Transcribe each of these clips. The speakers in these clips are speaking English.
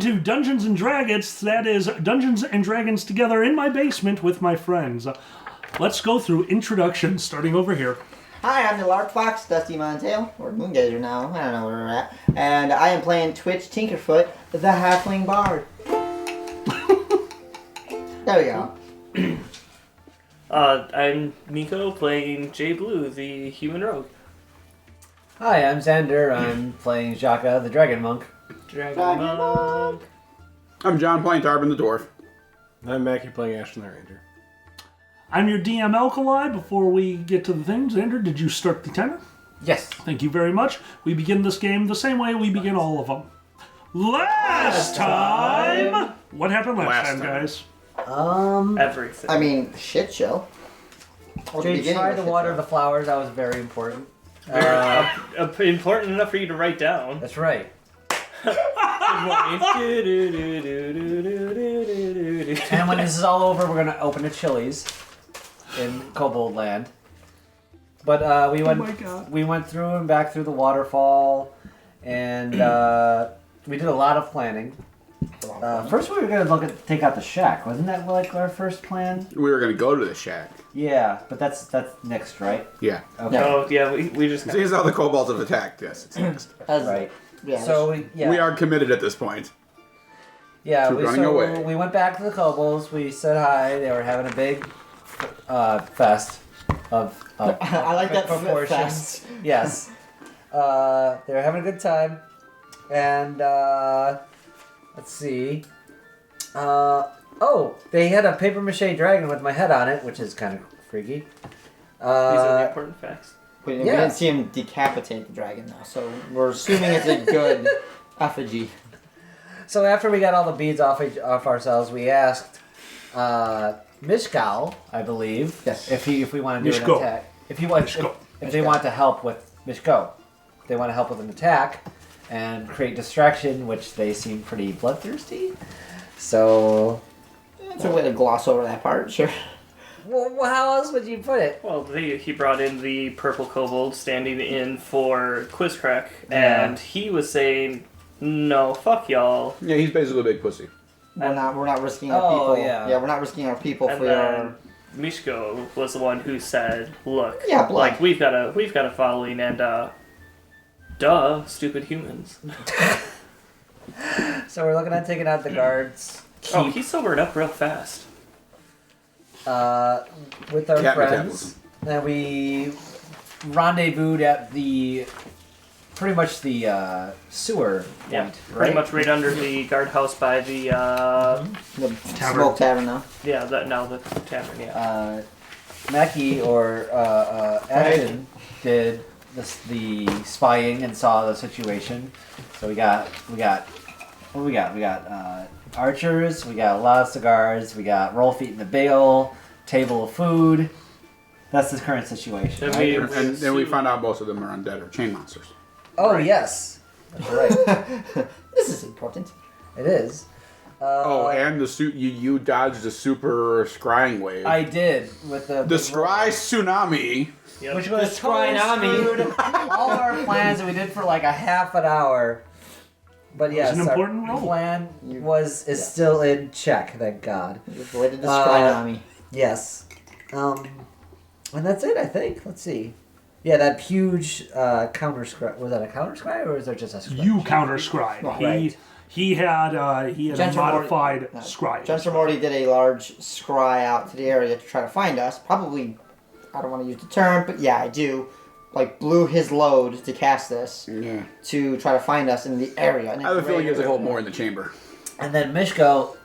to Dungeons and Draggets. That is Dungeons and Dragons together in my basement with my friends. Let's go through introductions, starting over here. Hi, I'm the Lark Fox, Dusty Montail, or Moongazer now, I don't know where we're at. And I am playing Twitch Tinkerfoot, the Halfling Bard. There we go. I'm Nico playing Jay Blue, the human rogue. Hi, I'm Xander. I'm playing Jaka, the Dragon Monk. Dragon Monk. I'm John playing Tarbin the Dwarf. I'm Mackie playing Ashton the Ranger. I'm your DM Alkali. Before we get to the things, Xander, did you start the timer? Yes. Thank you very much. We begin this game the same way we begin all of them. Last time! What happened last time, guys? Everything. I mean, shit show. Or the Jay beginning tried of to shit water show. the flowers. That was very important. Important enough for you to write down. That's right. Good morning. And when this is all over, we're gonna open a Chili's in Kobold Land. But we went my God. we went through and back through the waterfall, and we did a lot of planning. First, we were gonna take out the shack. Wasn't that like our first plan? We were going to go to the shack. Yeah, but that's next, right? Yeah. Okay. Oh, yeah, we just... Seeing as how the kobolds have attacked, yes, it's next. Right. Yeah, So We are committed at this point. Yeah, to running away. we went back to the kobolds. We said hi. They were having a big fest of I like that proportions. fest. Yes, they were having a good time, and let's see. They had a paper mache dragon with my head on it, which is kind of freaky. These are the important facts. We Yeah. didn't see him decapitate the dragon, though, so we're assuming it's a good effigy. So after we got all the beads off ourselves, we asked Mishkal, I believe, Yes. if we want to do Mishko. an attack. If they want to help with Mishko, they want to help with an attack and create distraction, which they seem pretty bloodthirsty. So, It's a way to gloss over that part, sure. well, how else would you put it? Well, he brought in the purple kobold standing in for Quizcrack, Yeah. and he was saying, no, fuck y'all. Yeah, he's basically a big pussy. We're not risking our Oh, people. yeah. We're not risking our people And for then your... Mishko was the one who said, look, Yeah, blood. like, we've got a following, and, duh, stupid humans. So we're looking at taking out the guards. Oh, he sobered up real fast. With our Cat friends, and we rendezvoused at pretty much the sewer Yeah, point, pretty right? much right under the guardhouse by the, The Tavern. smoke tavern, though. yeah, the tavern, yeah. Mackie or Ashton did the spying and saw the situation. So we got archers, we got a lot of cigars, we got roll feet in the big ol' table of food. That's the current situation. Then right? we- And then we found out most of them are undead or chain monsters. Oh yes, that's right. This is important. It is. And the suit you dodged a super scrying wave. I did with the Scry tsunami. Yep. which was The totally Scry-nami. screwed all our plans that we did for like a half an hour. But yes, an important our role. plan is still in check. Thank God. You avoided the Scry-nami. Yes. And that's it. I think. Let's see. Yeah, that huge counter scry. Was that a counter scry or was there just a scry? You counter scribe. Right. He had a Jensen modified Morty- scribe. Jensen Morty did a large scry out to the area to try to find us. Probably, I don't want to use the term, but yeah, I do. Like, blew his load to cast this Yeah. to try to find us in the area. I have a feeling there's a whole more in the chamber. And then Mishko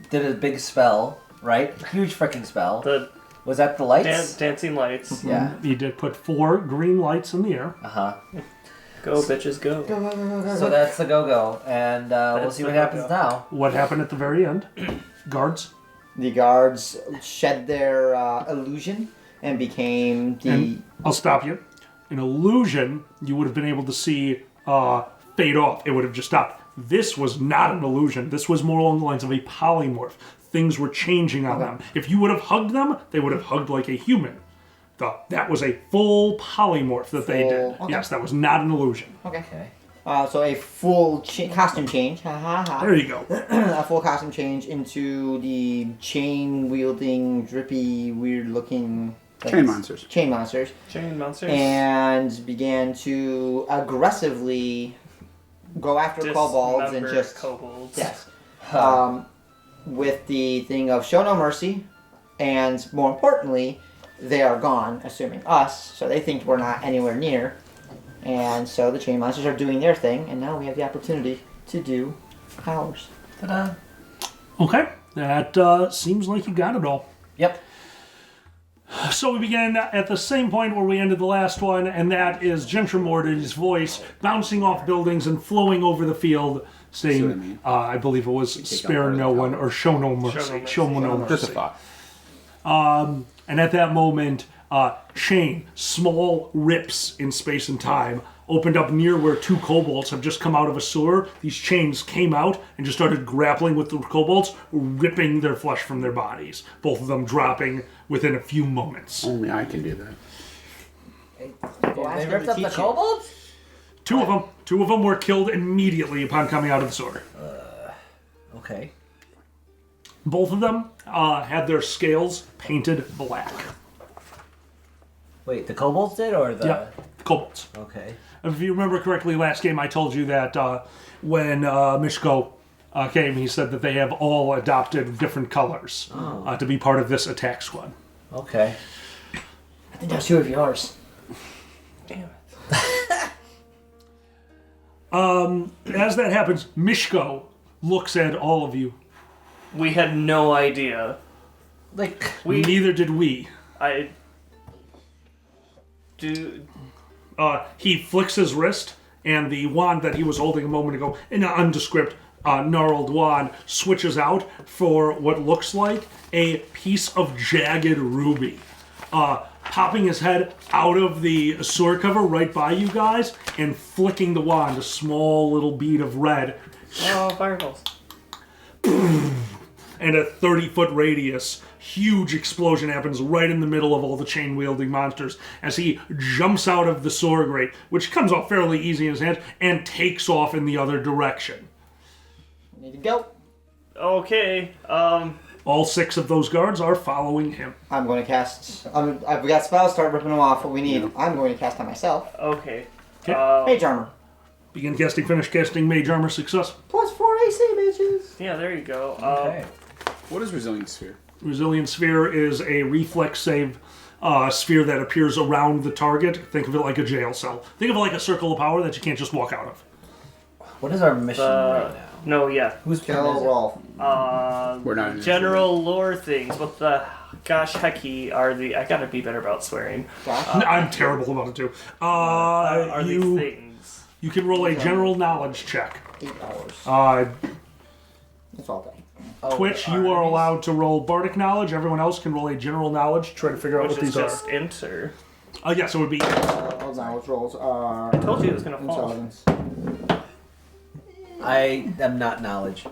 did a big spell. Right. Huge freaking spell. The Was that the lights? dancing lights. Yeah. He did put 4 green lights in the air. Uh huh. Go, bitches, go. So that's the go-go, and we'll That's see the what happens go-go. now. What happened at the very end? Guards. The guards shed their illusion and became the... And I'll stop you. An illusion, you would have been able to see fade off. It would have just stopped. This was not an illusion. This was more along the lines of a polymorph. Things were changing on them. If you would have hugged them, they would have hugged like a human. That was a full polymorph that they did. Okay. Yes, that was not an illusion. Okay. So a full costume change. Ha ha ha. There you go. A full costume change into the chain-wielding, drippy, weird-looking... Chain monsters. Chain monsters. Chain monsters. And began to aggressively go after kobolds and Dismember just... kobolds. Yes. With the thing of show no mercy, and more importantly, they are gone, assuming us, so they think we're not anywhere near. And so the chain monsters are doing their thing, and now we have the opportunity to do ours. Ta-da. Okay, that seems like you got it all. Yep. So we begin at the same point where we ended the last one, and that is Gentrimorty's voice bouncing off buildings and flowing over the field, See what I saying, mean? I believe it was take spare out no part of the one, tower. or show no mercy. Show no mercy. Just a thought. And at that moment, chain, small rips in space and time, opened up near where two kobolds have just come out of a sewer. These chains came out and just started grappling with the kobolds, ripping their flesh from their bodies. Both of them dropping within a few moments. Only I can do that. They ripped up the kobolds? Two of them were killed immediately upon coming out of the sewer. Okay. Both of them had their scales painted black. Wait, the kobolds did, or the... Yeah, kobolds. Okay. If you remember correctly, last game I told you that when Mishko came, he said that they have all adopted different colors to be part of this attack squad. Okay. I think that's two of yours. Damn it. As that happens, Mishko looks at all of you. We had no idea. Like... Neither did we. I... Do... He flicks his wrist, and the wand that he was holding a moment ago, an undescript, gnarled wand, switches out for what looks like a piece of jagged ruby. Popping his head out of the sewer cover right by you guys, and flicking the wand, a small little bead of red, Oh, fireballs. and a 30-foot radius. Huge explosion happens right in the middle of all the chain-wielding monsters as he jumps out of the sewer grate, which comes off fairly easy in his hands, and takes off in the other direction. Need to go. Okay, All 6 of those guards are following him. I'm going to cast... I've got spells, start ripping them off. What we need, I'm going to cast on myself. okay. Okay. Mage armor. Begin casting, finish casting, mage armor, success. Plus 4 AC, bitches. Yeah, there you go. Okay. What is Resilience Sphere? Resilient Sphere is a reflex save sphere that appears around the target. Think of it like a jail cell. Think of it like a circle of power that you can't just walk out of. What is our mission right now? No, yeah. Who's turn is Kill it? Rolf. We're not in General lore things. What the gosh hecky are the... I gotta be better about swearing. I'm terrible about it too. Are these You things? can roll a general knowledge check. 8 hours. That's all day. Oh, Twitch, our you are enemies? allowed to roll bardic knowledge. Everyone else can roll a general knowledge. Try to figure out Which what is these just enter. are. Yes, it would be. Those knowledge rolls are... I told you it was gonna fall. Intelligence. I am not knowledge.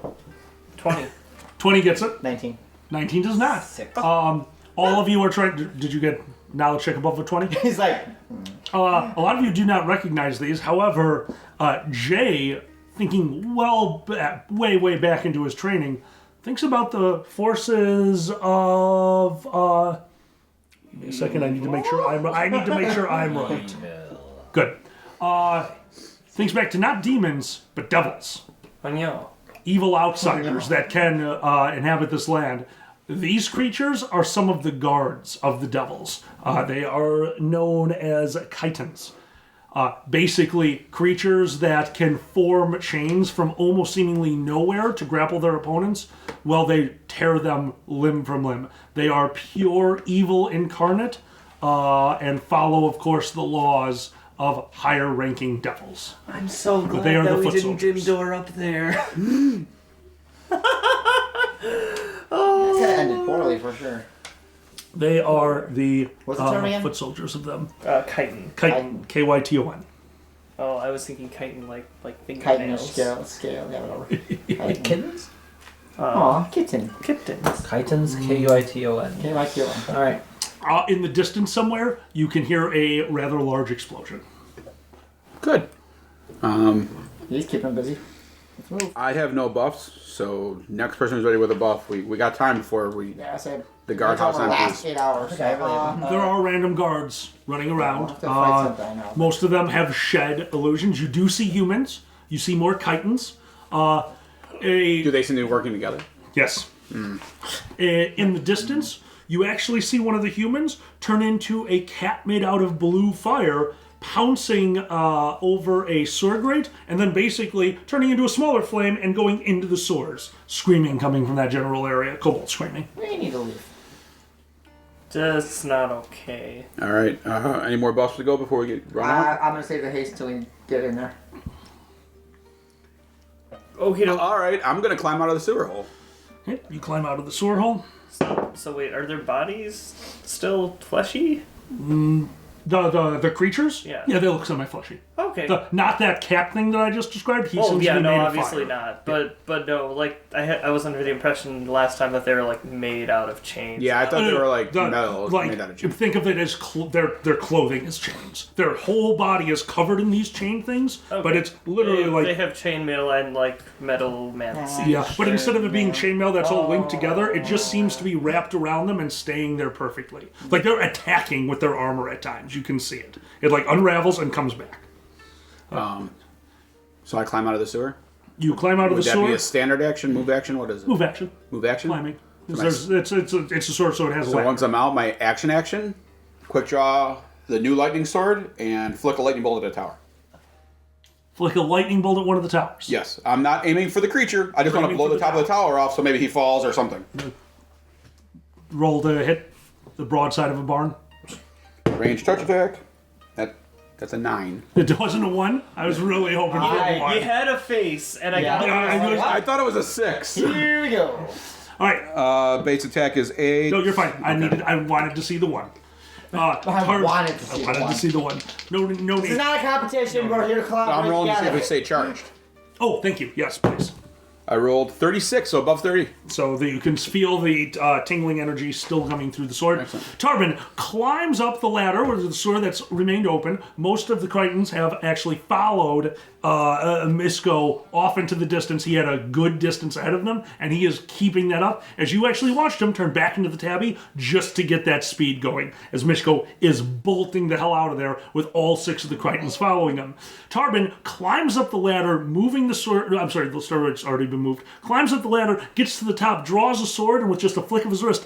20. 20 gets it. 19. 19 does not. 6. All of you are trying. Did you get knowledge check above a 20? He's like... A lot of you do not recognize these. However, Jay, thinking way back into his training, thinks about the forces of. Give me a second. I need to make sure I'm right. Good. Thinks back to not demons but devils, Manyo. evil outsiders that can inhabit this land. These creatures are some of the guards of the devils. They are known as chitons. Basically, creatures that can form chains from almost seemingly nowhere to grapple their opponents, while they tear them limb from limb. They are pure evil incarnate, and follow, of course, the laws of higher-ranking devils. I'm so glad they are that the we foot didn't soldiers. door up there. That's gonna end it poorly for sure. They are the What's the term again? foot soldiers of them. Chitin. Chiton, K-Y-T-O-N. Oh, I was thinking chitin like Chitin fingernails. scale, yeah, whatever. Kittens? Aw, kitten. Kittens. Chitons, K-U-I-T-O-N. K-Y-T-O-N. Alright. In the distance somewhere, you can hear a rather large explosion. Good. He's keeping busy. Let's move. I have no buffs, so next person who's ready with a buff, we got time before we Yeah, I said. the guardhouse the last empties. 8 hours. Okay, really. There are random guards running We'll around. have to fight something, I know. Most of them have shed illusions. You do see humans. You see more chitons. Do they seem to be working together? Yes. In the distance, you actually see one of the humans turn into a cat made out of blue fire, pouncing over a sword grate, and then basically turning into a smaller flame and going into the swords. Screaming coming from that general area. Kobold screaming. We need to leave. That's not okay. All right. Any more buffs to go before we get run out? I'm gonna save the haste till we get in there. Okay, no. All right. I'm gonna climb out of the sewer hole. Okay, you climb out of the sewer hole. So wait, are their bodies still fleshy? The creatures? Yeah. Yeah, they look semi-fleshy. Okay. Not that cat thing that I just described. He Oh seems yeah, to be no, made of obviously fire. not. But no, like I was under the impression last time that they were like made out of chains. Yeah, I thought they were like The- metal like, made out of chain. think of it as their clothing is chains. Their whole body is covered in these chain things, but Okay. it's literally they like have chainmail and like metal mats. yeah. But instead of it being Yeah. chainmail that's all linked together, it just seems to be wrapped around them and staying there perfectly. Like they're attacking with their armor at times. You can see it. It like unravels and comes back. So I climb out of the sewer. You climb out of Would the that be sewer. a standard action, move action? What is it? Move action. Move action. Climbing. Nice. It's a sword, so it has a So ladder. once I'm out, my action, quick draw the new lightning sword and flick a lightning bolt at a tower. Flick a lightning bolt at one of the towers. Yes, I'm not aiming for the creature. I just want to Aiming blow for the the top of the tower off, so maybe he falls or something. Roll to hit the broadside of a barn. Range touch attack. That's a 9. It wasn't a 1. I was really hoping for a 1. You had a face, and I Yeah. got I thought it was a 6. Here we go. All right. Base attack is 8. No, you're fine. I wanted to see the 1. I wanted to see I the wanted one. to see the 1. No This need. is not a competition. We're here to collaborate I'm rolling to see if together. it say charged. Oh, thank you. Yes, please. I rolled 36, so above 30. So that you can feel the tingling energy still coming through the sword. Excellent. Tarbin climbs up the ladder with the sword that's remained open. Most of the Crichtons have actually followed Misko off into the distance. He had a good distance ahead of them, and he is keeping that up. As you actually watched him turn back into the tabby just to get that speed going, as Misko is bolting the hell out of there with all 6 of the Crichtons following him. Tarbin climbs up the ladder, moving the sword. I'm sorry, the sword's already been moved. Climbs up the ladder, gets to the top, draws a sword, and with just a flick of his wrist,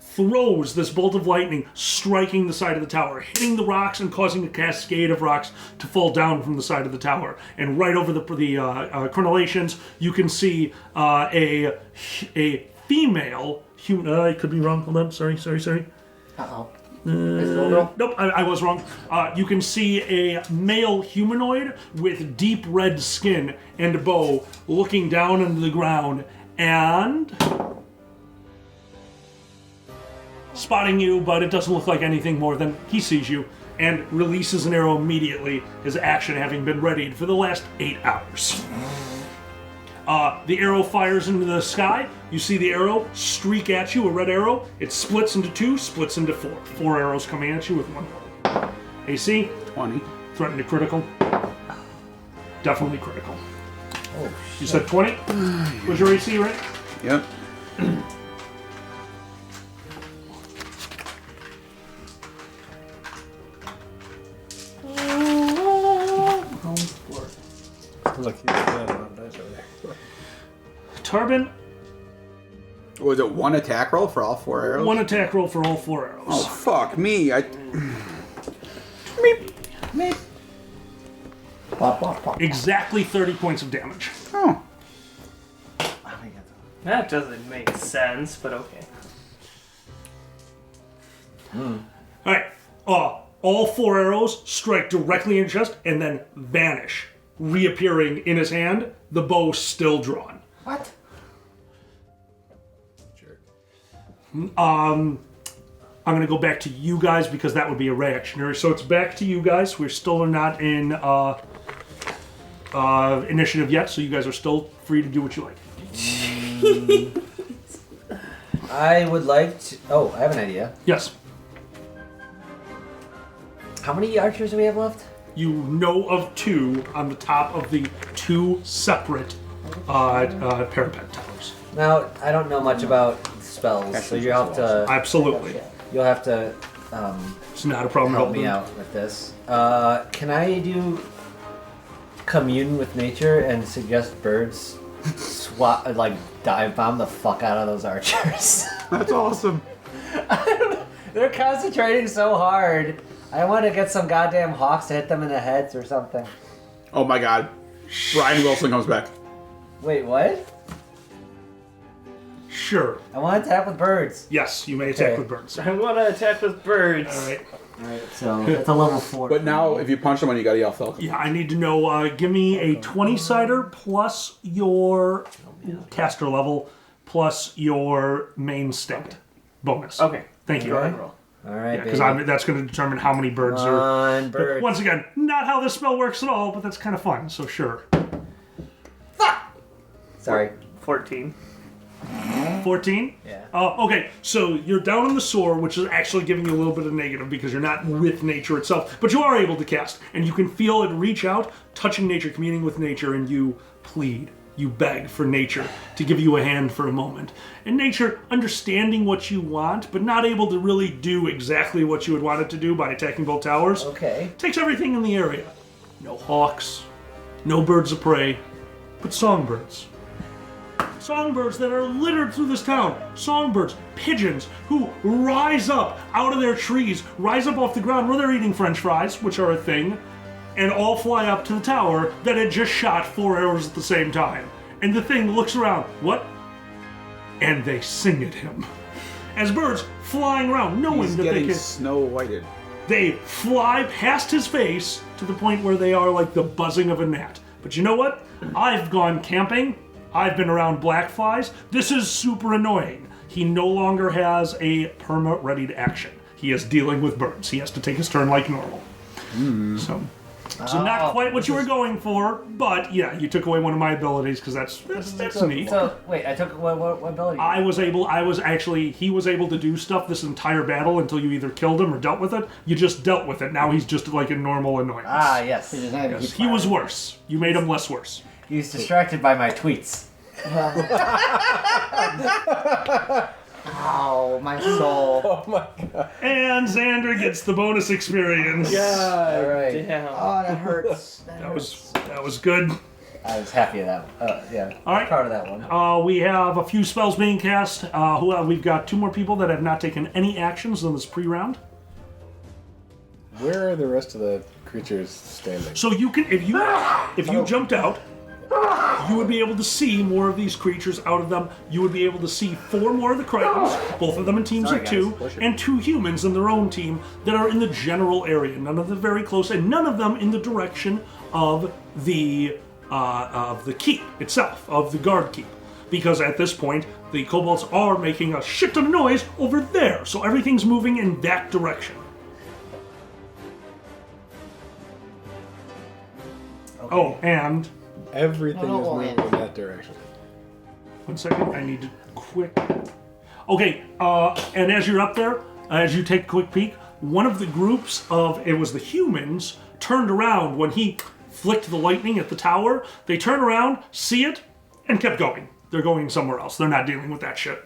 throws this bolt of lightning, striking the side of the tower, hitting the rocks and causing a cascade of rocks to fall down from the side of the tower. And right over the crenellations, you can see a female human. I could be wrong. Hold on. Sorry. Uh-oh. Is it a girl? Nope, I was wrong. You can see a male humanoid with deep red skin and a bow looking down into the ground and spotting you, but it doesn't look like anything more than he sees you and releases an arrow immediately, his action having been readied for the last 8 hours. The arrow fires into the sky. You see the arrow streak at you, a red arrow. It splits into 2, splits into 4. 4 arrows coming at you with 1. AC, 20. threaten to critical. Definitely critical. Oh, You said 20? Was your AC, right? Yep. Look, he's got a lot of dice over there. Tarbin, Was it 1 attack roll for all 4 arrows? 1 attack roll for all 4 arrows. Oh, fuck me. Pop, pop, pop. Exactly 30 points of damage. Oh. that doesn't make sense, but okay. Alright, all 4 arrows strike directly in his chest and then vanish, reappearing in his hand, the bow still drawn. What? I'm going to go back to you guys because that would be a reactionary. So it's back to you guys. We're still not in initiative yet, so you guys are still free to do what you like. I would like to. Oh, I have an idea. Yes. How many archers do we have left? You know of 2 on the top of the 2 separate parapet towers. Now, I don't know much about spells, so you have to. Absolutely. You'll have to It's not a problem. help me out with this. Can I do commune with nature and suggest birds dive bomb the fuck out of those archers? That's awesome. They're concentrating so hard. I want to get some goddamn hawks to hit them in the heads or something. Oh my god. Brian Wilson comes back. Wait, what? Sure. I want to attack with birds. Yes, you may attack Okay. with birds. I want to attack with birds. All right. Alright, so it's a level 4. But now, if you punch someone, you gotta yell Falcon. Yeah, I need to know. Give me a 20-sider plus your caster level plus your main stat bonus. Okay. Thank you. Go ahead and roll. Alright, Because that's going to determine how many birds Come are. on, But birds. once again, not how this spell works at all, but that's kind of fun. So sure. Sorry. 14. 14? Yeah. Okay, so you're down in the sore, which is actually giving you a little bit of negative because you're not with nature itself, but you are able to cast, and you can feel it reach out, touching nature, communing with nature, and you plead, you beg for nature to give you a hand for a moment. And nature, understanding what you want, but not able to really do exactly what you would want it to do by attacking both towers, Okay. takes everything in the area. No hawks, no birds of prey, but songbirds. Songbirds that are littered through this town. Songbirds, pigeons, who rise up out of their trees, rise up off the ground where they're eating french fries, which are a thing, and all fly up to the tower that had just shot 4 arrows at the same time. And the thing looks around, what? And they sing at him. As birds flying around, knowing He's that they getting can... Snow Whited. They fly past his face to the point where they are like the buzzing of a gnat. But you know what? I've gone camping. I've been around black flies. This is super annoying. He no longer has a perma ready to action. He is dealing with birds. He has to take his turn like normal. So not quite what you were going for, but yeah, you took away one of my abilities because that's neat. So, wait, I took what ability? He was able to do stuff this entire battle until you either killed him or dealt with it. You just dealt with it. Now he's just like a normal annoyance. Ah, yes. He doesn't have to keep He was worse. You made him less worse. He's distracted by my tweets. Ow, my soul. Oh my god. And Xander gets the bonus experience. God Alright. damn. Oh, that hurts. That was good. I was happy of that one. Yeah. All right. Proud of that one. We have a few spells being cast. We've got 2 more people that have not taken any actions in this pre-round. Where are the rest of the creatures standing? So you can, if you jumped out, you would be able to see more of these creatures out of them. You would be able to see 4 more of the Crichtons, both of them in teams Sorry, of 2, and 2 humans in their own team that are in the general area. None of them very close, and none of them in the direction of the keep itself, of the guard keep. Because at this point, the kobolds are making a shit ton of noise over there, so everything's moving in that direction. Okay. Oh, and Everything Oh, is moving yeah. in that direction. 1 second, I need to quick. Okay, and as you're up there, as you take a quick peek, one of the groups it was the humans, turned around when he flicked the lightning at the tower. They turn around, see it, and kept going. They're going somewhere else. They're not dealing with that shit.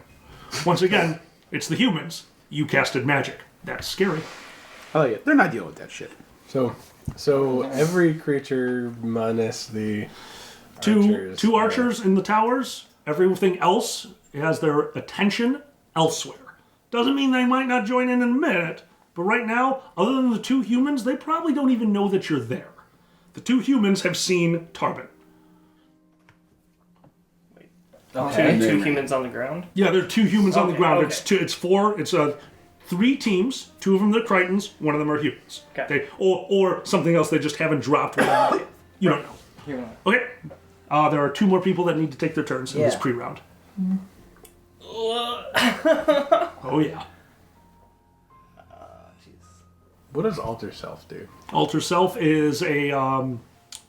Once again, it's the humans. You casted magic. That's scary. I like it. They're not dealing with that shit. So every creature minus the archers. Two archers in the towers. Everything else has their attention elsewhere. Doesn't mean they might not join in a minute, but right now, other than the 2 humans, they probably don't even know that you're there. The 2 humans have seen Tarbin. Okay. Two humans on the ground. Yeah, there are 2 humans on the Okay, ground. okay. It's 3 teams. 2 of them are Crichtons. 1 of them are humans. Okay. Or something else they just haven't dropped. You don't know. Okay. There are 2 more people that need to take their turns in this Yeah. pre-round. Oh yeah. What does alter self do? Alter Self is a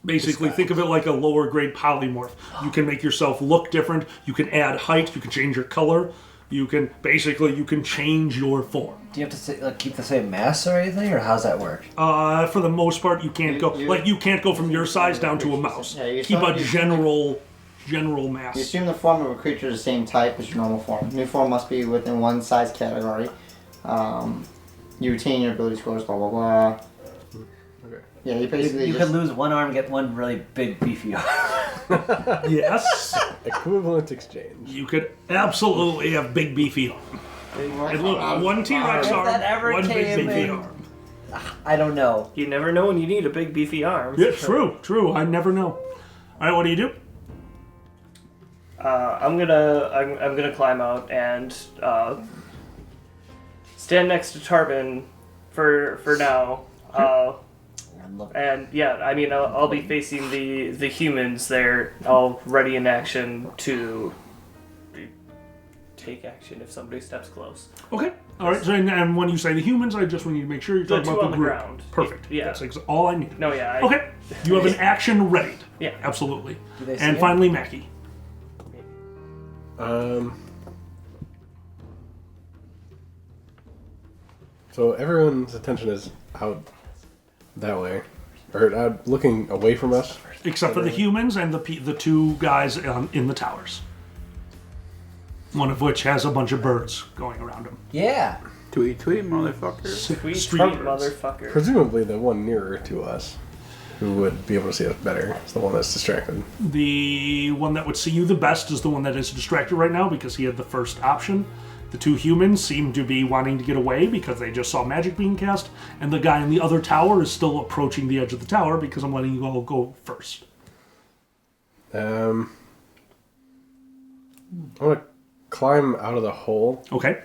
basically think of it like a lower grade polymorph. You can make yourself look different. You can add height. You can change your color. You can change your form. Do you have to keep the same mass or anything, or how's that work? For the most part, you can't go you can't go from your size down to a mouse. Keep a general mass. You assume the form of a creature is the same type as your normal form. New form must be within one size category. You retain your ability scores, blah blah blah. Okay. Yeah, you basically You could lose one arm and get one really big beefy arm. Yes, Equivalent exchange. you could absolutely have big beefy arm. And look, one T-Rex If arm, that ever one big came beefy in- arm. I don't know. You never know when you need a big beefy arm. Yeah, true. I never know. All right, what do you do? I'm gonna climb out and stand next to Tarbin for now. And yeah, I mean I'll be facing the humans there, all ready in action to take action if somebody steps close. Okay. All right. So, and when you say the humans, I just want you to make sure you're The talking two about on the the group. ground. Perfect. Yeah. That's all I need. No, yeah. Okay. You have an action ready. Yeah. Absolutely. Do they see And it? finally, Mackie. So everyone's attention is out that way, or out looking away from us. Except for the humans and the two guys in the towers. One of which has a bunch of birds going around him. Yeah. Tweet, motherfucker. Tweet, Street tweet, birds. motherfucker. Presumably, the one nearer to us, who would be able to see us better, is the one that's distracted. The one that would see you the best is the one that is distracted right now because he had the first option. The two humans seem to be wanting to get away because they just saw magic being cast, and the guy in the other tower is still approaching the edge of the tower because I'm letting you all go first. I want to climb out of the hole, Okay.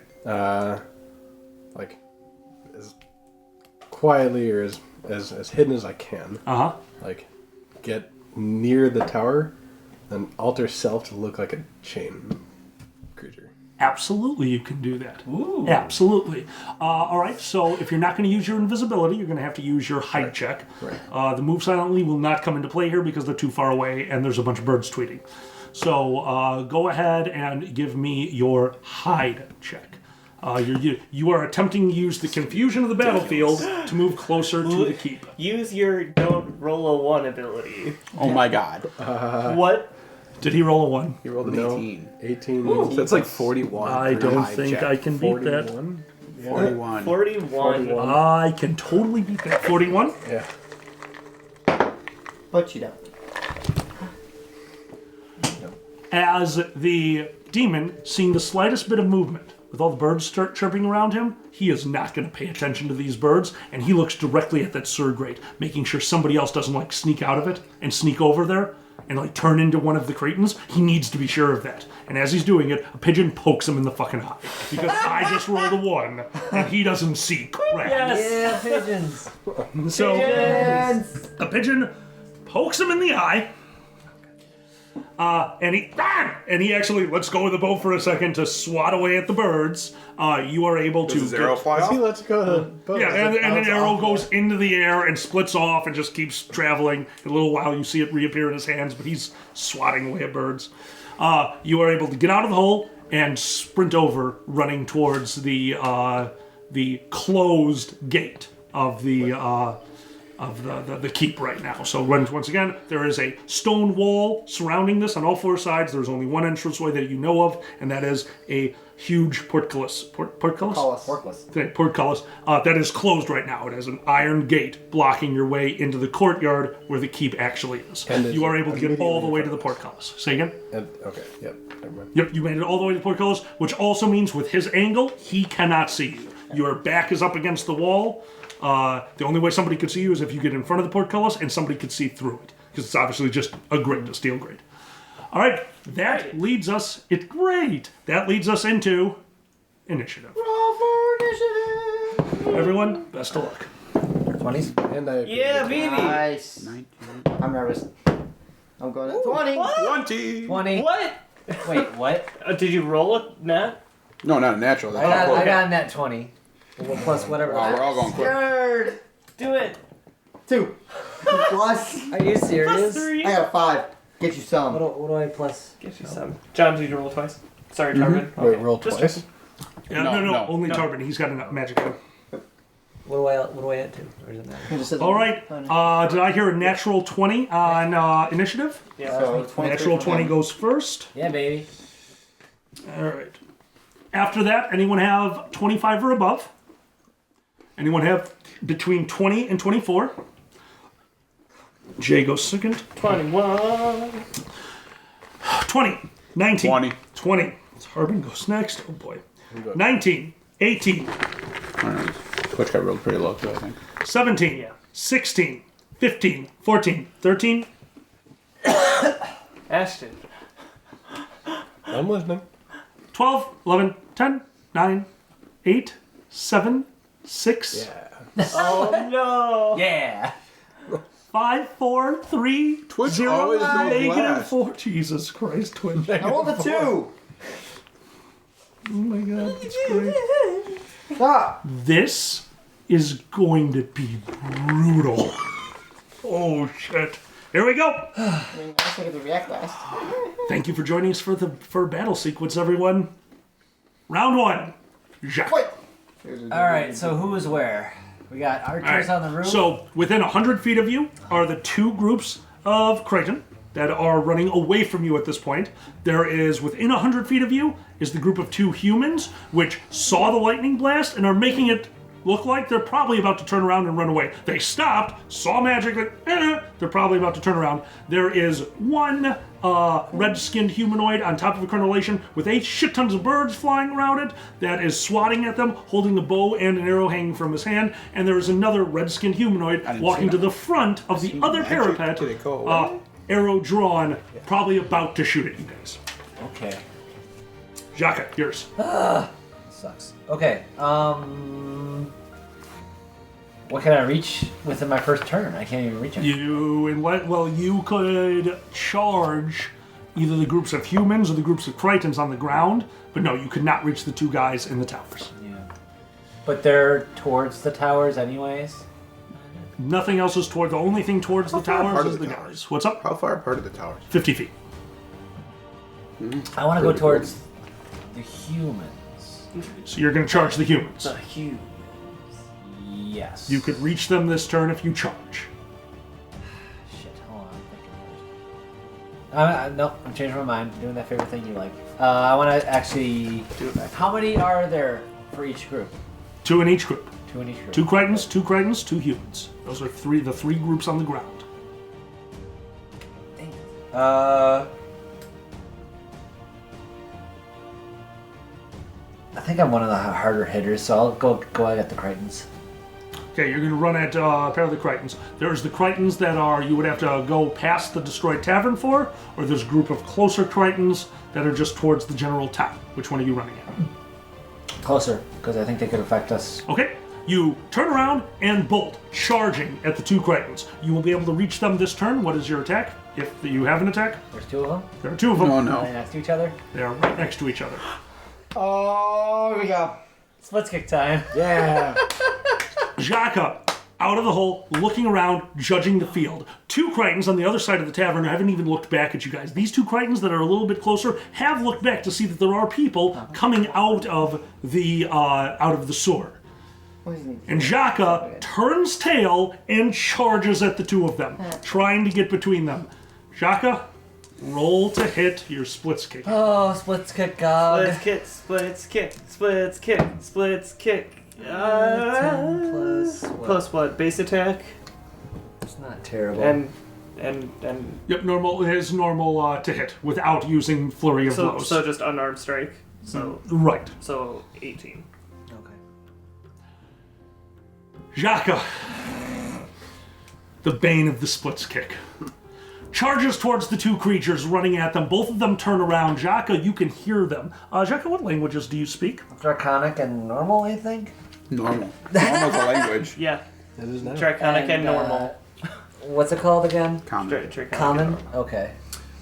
like as quietly or as hidden as I can. Uh-huh. Like, get near the tower, and alter self to look like a chain creature. Absolutely, you can do that. Ooh. Absolutely. All right, so if you're not going to use your invisibility, you're going to have to use your height check. Right. The move silently will not come into play here because they're too far away and there's a bunch of birds tweeting. So go ahead and give me your hide check. You are attempting to use the confusion of the battlefield to move closer to the keep. Use your don't roll a 1 ability. Oh my god. What? Did he roll a 1? He rolled an No. 18. 18. So that's like 41. I for don't hide think check. I can beat that. 41? Yeah. 41. 41. I can totally beat that. 41? Yeah. But you don't. As the demon, seeing the slightest bit of movement, with all the birds start chirping around him, he is not going to pay attention to these birds, and he looks directly at that Sir Great, making sure somebody else doesn't like sneak out of it and sneak over there and like turn into one of the Cretans. He needs to be sure of that. And as he's doing it, a pigeon pokes him in the fucking eye because I just rolled a 1 and he doesn't see crap. Yeah, pigeons. So a pigeon pokes him in the eye. And he actually, let's go with the bow for a second to swat away at the birds. You are able to Does his arrow fly He off? lets go of the bow. yeah, and an Bounce arrow off. goes into the air and splits off and just keeps traveling. In a little while, you see it reappear in his hands, but he's swatting away at birds. You are able to get out of the hole and sprint over, running towards the closed gate of the keep right now. So once again, there is a stone wall surrounding this on all 4 sides. There's only one entranceway that you know of, and that is a huge portcullis. Portcullis? Porkless. Okay, portcullis. That is closed right now. It has an iron gate blocking your way into the courtyard where the keep actually is. And You are able to get all the immediately way to in the front portcullis. Say again? And, okay, yep, never mind. Yep, you made it all the way to the portcullis, which also means with his angle, he cannot see you. Your back is up against the wall. The only way somebody could see you is if you get in front of the portcullis and somebody could see through it. Because it's obviously just a grate, a steel grate. All right, that leads us... That leads us into initiative. Everyone, best of luck. 20s? And I Yeah, baby! Nice. 19. I'm nervous. I'm going at 20. 20! 20. What? Wait, what? Did you roll it, Nat? No, not a natural. I got net 20. Well, plus whatever. Oh, we're all going quick. Scared. Do it! 2. Plus. Are you serious? Plus 3. I got a 5. Get you some. What do I plus? Get you some. John, did you roll twice? Sorry, Tarvin. Wait, Okay. roll Just twice. Yeah, No, no, no, only no. Tarbin. He's got a magic item. What do I add to? Or does it matter? You just said All right. Did I hear a natural 20 on initiative? Yeah. So 23 Natural for 20 him. goes first. Yeah, baby. All right. After that, anyone have 25 or above? Anyone have between 20 and 24? Jay goes second. 21. 20. 19. 20. 20. Harbin goes next. Oh boy. 19. 18. Twitch got rolled pretty low too, I think. 17. Yeah. 16. 15. 14. 13. Ashton. I'm listening. 12. 11. 10. 9. 8. 7. 6. Yeah. Oh no. Yeah. 5. 4. 3. Twitch 0. always goes Negative last. 4. Jesus Christ, Twitch. I rolled a 2. Oh my god, that's great. Stop. This is going to be brutal. Oh shit. Here we go. I mean, I just get to react last. Thank you for joining us for battle sequence, everyone. Round 1. Jacques. Wait. All right. So who is where? We got archers All right. on the roof. So within 100 feet of you are the two groups of Crichton that are running away from you at this point. There is, within 100 feet of you, is the group of 2 humans, which saw the lightning blast and are making it look like they're probably about to turn around and run away. They stopped, saw magic, like, they're probably about to turn around. There is one red-skinned humanoid on top of a crenellation with 8 shit tons of birds flying around it that is swatting at them, holding a bow and an arrow hanging from his hand. And there is another red-skinned humanoid didn't walking see to that. the front of the other magic parapet, till they go away. arrow drawn, probably about to shoot at you guys. Okay. Jacques, yours. Sucks. Okay. What can I reach within my first turn? I can't even reach it. You could charge either the groups of humans or the groups of Crichtons on the ground, but no, you could not reach the 2 guys in the towers. Yeah. But they're towards the towers, anyways. Nothing else is toward. The only thing towards the far towers apart is are the the guys. towers? What's up? How far apart are the towers? 50 feet. I want to go Pretty towards the humans. So you're going to charge the humans. The huge. Yes. You could reach them this turn if you charge. Shit, hold on. I'm thinking. Nope, I'm changing my mind. I'm doing that favorite thing you like. I want to actually do it back. How many are there for each group? 2 in each group. 2 in each group. 2 Crichtons, 2 Crichtons, 2 humans. Those are the three groups on the ground. I think I'm one of the harder hitters, so I'll go at the Crichtons. Okay, you're going to run at a pair of the Crichtons. There's the Crichtons that are you would have to go past the destroyed tavern for, or there's a group of closer Crichtons that are just towards the general town. Which one are you running at? Closer, because I think they could affect us. Okay, you turn around and bolt, charging at the 2 Crichtons. You will be able to reach them this turn. What is your attack? If you have an attack, There's 2 of them. there are 2 of them. Oh Are they no. next to each other? They are right next to each other. Oh, here we go. Splits kick time. Yeah. Jacques, out of the hole, looking around, judging the field. 2 Crichtons on the other side of the tavern haven't even looked back at you guys. These 2 Crichtons that are a little bit closer have looked back to see that there are people coming out of the sewer. And Jacques turns tail and charges at the 2 of them, trying to get between them. Jacques, roll to hit your splits kick. Oh, splits kick, God. Splits kick, splits kick, splits kick, splits kick. 10 plus what? Plus what? Base attack It's not terrible. and Yep, normal. It is normal to hit without using flurry of blows. so just unarmed strike. So Right. 18. Okay. Jacques, the bane of the splits kick, charges towards the 2 creatures running at them. Both of them turn around. Jacques, you can hear them. Jacques, what languages do you speak? Draconic and normal, I think. Normal. Normal's a language. Yeah, That is not. draconic and normal. What's it called again? Common. Draconic Common? and normal. Okay.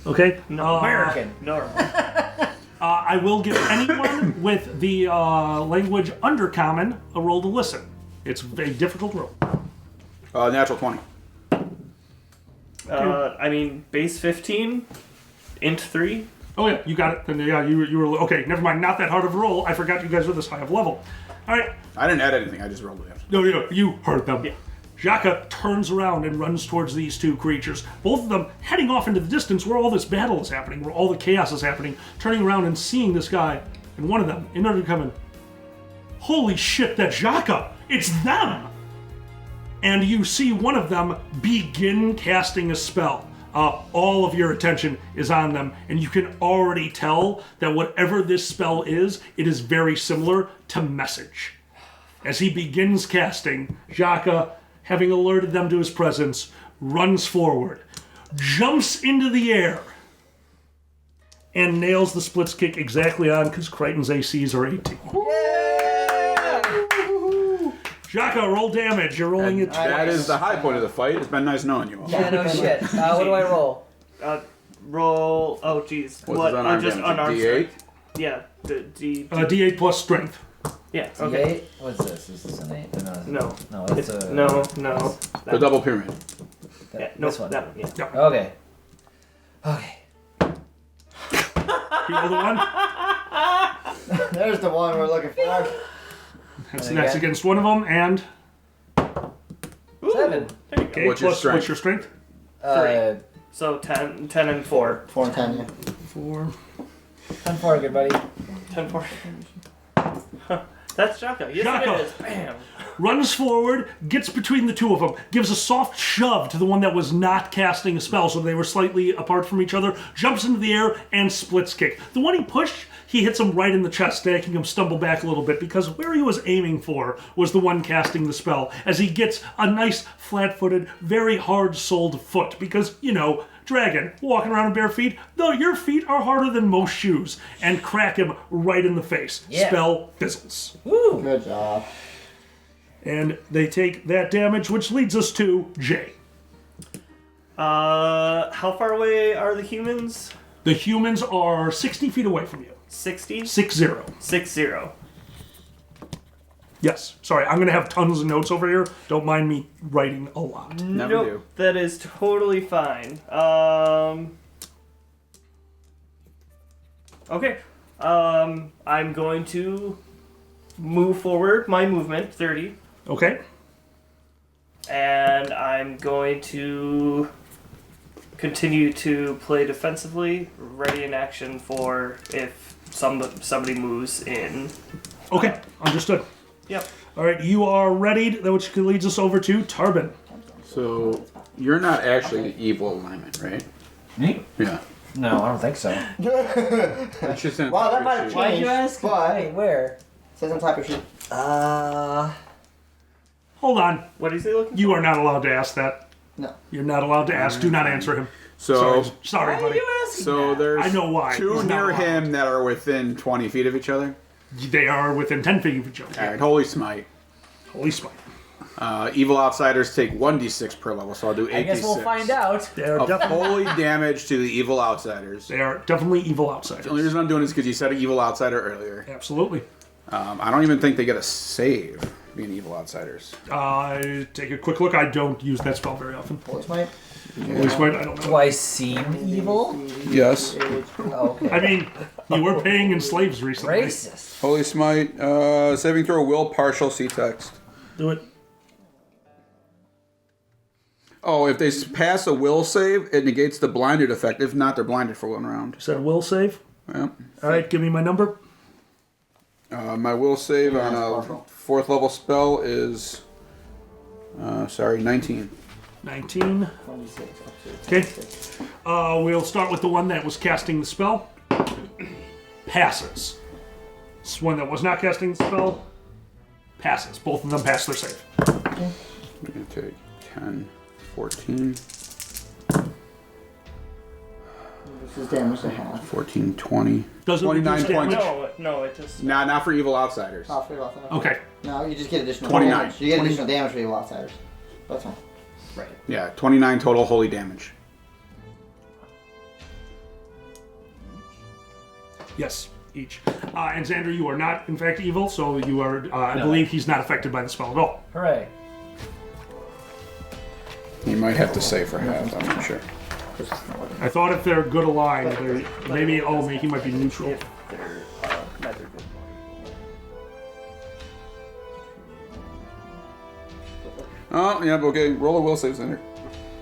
Okay. American. Normal. I will give anyone with the language undercommon a roll to listen. It's a difficult roll. Natural 20. I mean, base 15, int 3. Oh yeah, you got it. Then yeah, you were okay. Never mind. Not that hard of a roll. I forgot you guys were this high of level. All right. I didn't add anything. I just rolled it. No, you heard them. Yeah. Jaka turns around and runs towards these two creatures, both of them heading off into the distance where all this battle is happening, where all the chaos is happening, turning around and seeing this guy, and one of them, in order to come in, holy shit, that's Jaka! It's them! And you see one of them begin casting a spell. All of your attention is on them, and you can already tell that whatever this spell is, it is very similar to Message. As he begins casting, Jaka, having alerted them to his presence, runs forward, jumps into the air, and nails the splits kick exactly on because Crichton's ACs are 18. Jaka, roll damage. You're rolling it. That is the high point of the fight. It's been nice knowing you all. Yeah, no shit. What do I roll? Roll. Oh, jeez. What's his unarmed just damage? unarmed D8? strength. Yeah. D. D8 plus strength. Yeah. Okay. D8? What's this? Is this an 8? No. No, that's a... No. The double pyramid. Yeah, no, this one. That one. Yeah. Okay. Okay. You roll the one. There's the one we're looking for. That's against one of them, and 7. okay, What's your plus strength? what's your strength? 3. So 10 and 4. 4 and 10, yeah. 4. 10 4, good buddy. 10 4. That's Jaka. Yes, Jaka. it is. Bam. Runs forward, gets between the two of them, gives a soft shove to the one that was not casting a spell, so they were slightly apart from each other, jumps into the air, and splits kick. The one he pushed, he hits him right in the chest, making him stumble back a little bit, because where he was aiming for was the one casting the spell, as he gets a nice, flat-footed, very hard-soled foot, because, dragon, walking around in bare feet, though your feet are harder than most shoes, and crack him right in the face. Yeah. Spell fizzles. Woo! Good job. And they take that damage, which leads us to Jay. How far away are the humans? The humans are 60 feet away from you. 60? 6-0. 60. Yes. Sorry, I'm going to have tons of notes over here. Don't mind me writing a lot. Never Nope, do. that is totally fine. Okay. I'm going to move forward my movement 30, Okay. and I'm going to continue to play defensively, ready in action for if somebody moves in. Okay. Understood. Yep. All right, you are ready, which leads us over to Tarbin. So, you're not actually the evil alignment, right? Me? Yeah. No, I don't think so. It's just in Wow, that the might have sheet. Why'd you changed, ask? but Wait, where? it says on top of your sheet. Hold on. What is he looking You for? are not allowed to ask that. No. You're not allowed to ask. Do not answer him. So, Sorry, buddy. there's I know why. two He's not near allowed. him that are within 20 feet of each other. They are within 10 feet of each other. All right, Holy Smite. Holy smite. Evil Outsiders take 1d6 per level, so I'll do 8d6. I guess we'll find out. They are, Of definitely, holy damage to the Evil Outsiders. they are definitely evil outsiders. The only reason I'm doing this is because you said an Evil Outsider earlier. Absolutely. I don't even think they get a save being Evil Outsiders. Take a quick look. I don't use that spell very often. Holy smite. Holy smite, I don't know. Do I seem evil? Yes. Oh, okay. I mean, you were paying in slaves recently. Racist. Holy Smite, saving throw, will, partial, see text. Do it. Oh, if they pass a will save, it negates the blinded effect. If not, they're blinded for 1 round. Is that a will save? Yeah. All right, give me my number. My will save on a 4th level spell is, 19. 19. Okay. We'll start with the one that was casting the spell. Passes. This one that was not casting the spell passes. Both of them pass their save. We're going to take 10, 14, This is damage to half. 14, 20. Doesn't 29 reduce points. damage. No, it just. Nah, not for Evil Outsiders. Oh, forget about that. Okay. No, you just get additional 29. damage. You get additional damage for the outsiders. That's fine. Right. Yeah, 29 total holy damage. Yes, each. And Xander, you are not, in fact, evil, so you are, I believe he's not affected by the spell at all. Hooray. You might have to save for half, I'm not sure. 'cause it's not working. I thought if they're good aligned, maybe he might be neutral. If they're neither good. Oh, yeah, okay. Roll a will save center.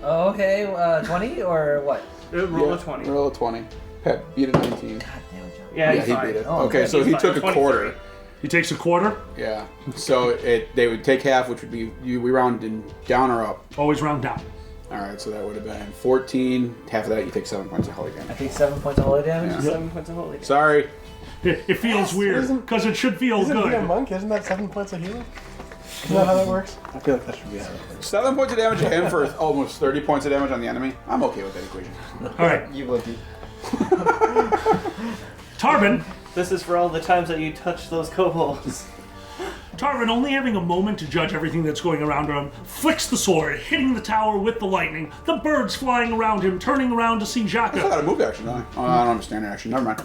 Oh, okay, 20 or what? Roll a 20. Roll a 20. Pep beat a 19. God damn it, John. Yeah, Yeah, he's he fine. beat it. Oh, Okay, good. so He's he fine. took a 23. quarter. He takes a quarter. Yeah. So they would take half, which would be we rounded down or up. Always round down. All right, so that would have been 14. Half of that, you take 7 points of holy I damage. take 7 points of holy damage. Yeah. 7 points of holy damage. Sorry. It feels weird isn't- because it should feel Isn't he a good. monk? Isn't that 7 points of healing? Isn't that how that works? I feel like that should be how it works. 7 points of damage to him for almost 30 points of damage on the enemy. I'm okay with that equation. All right, You would be. Tarvin. This is for all the times that you touch those kobolds. Tarvin, only having a moment to judge everything that's going around him, flicks the sword, hitting the tower with the lightning, the birds flying around him, turning around to see I Jaka. got a move action, don't I? Oh, I don't understand action. Never mind.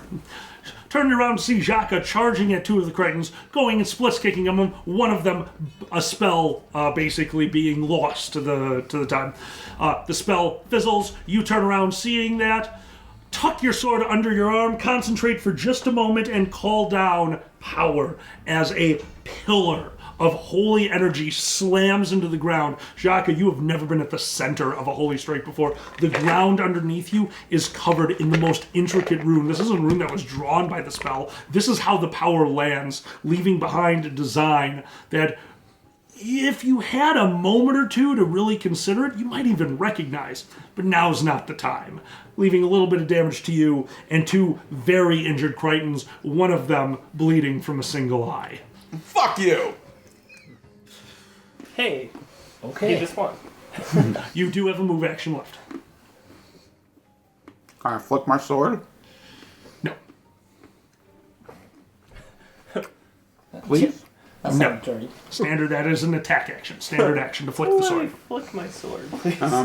Turning around to see Jaka charging at two of the Cretans, going and splits kicking them, one of them a spell basically being lost to the time. The spell fizzles, you turn around seeing that, tuck your sword under your arm, concentrate for just a moment, and call down power as a pillar of holy energy slams into the ground. Jaka, you have never been at the center of a holy strike before. The ground underneath you is covered in the most intricate rune. This isn't a rune that was drawn by the spell. This is how the power lands, leaving behind a design that if you had a moment or two to really consider it, you might even recognize. But now's not the time. Leaving a little bit of damage to you and two very injured Cretans, one of them bleeding from a single eye. Fuck you! Hey, Okay. you just won. You do have a move action left. Can I flick my sword? No. Please? That's No. not dirty. Standard, that is an attack action. Standard action to flick the Let me sword. flick my sword, please. I'll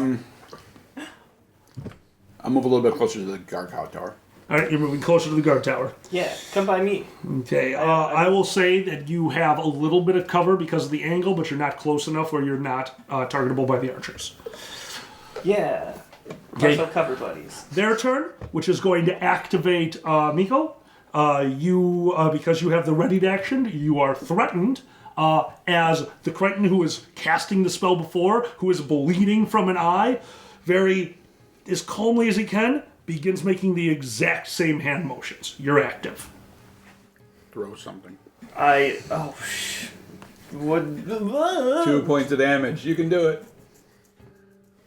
move a little bit closer to the guard tower. Alright, you're moving closer to the guard tower. Yeah, come by me. Okay, I will say that you have a little bit of cover because of the angle, but you're not close enough where you're not targetable by the archers. Yeah. Okay. Martial cover buddies. Their turn, which is going to activate Miko. Because you have the readied action, you are threatened as the Cretan who is casting the spell before, who is bleeding from an eye, very as calmly as he can, begins making the exact same hand motions. You're active. Throw something. Would 2 points of damage. You can do it.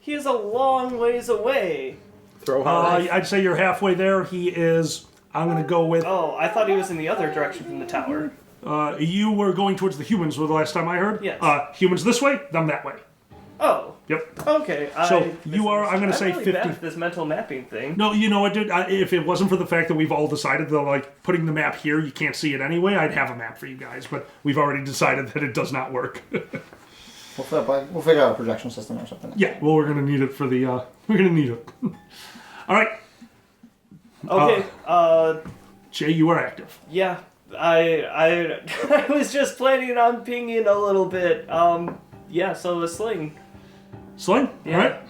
He is a long ways away. Throw hard. I'd say you're halfway there. He is. I'm going to go with. Oh, I thought he was in the other direction from the tower. You were going towards the humans, were the last time I heard? Yes. Humans this way, them that way. Oh. Yep. Okay. So you are, I'm going to say really 50. bad at this mental mapping thing. No, you know what, dude? If it wasn't for the fact that we've all decided that, like, putting the map here, you can't see it anyway, I'd have a map for you guys. But we've already decided that it does not work. We'll figure out a projection system or something. Yeah, well, we're going to need it for the, we're going to need it. All right. Okay. Jay, you are active. Yeah. I was just planning on pinging a little bit. Yeah. So a sling. Sling? Yeah. All right.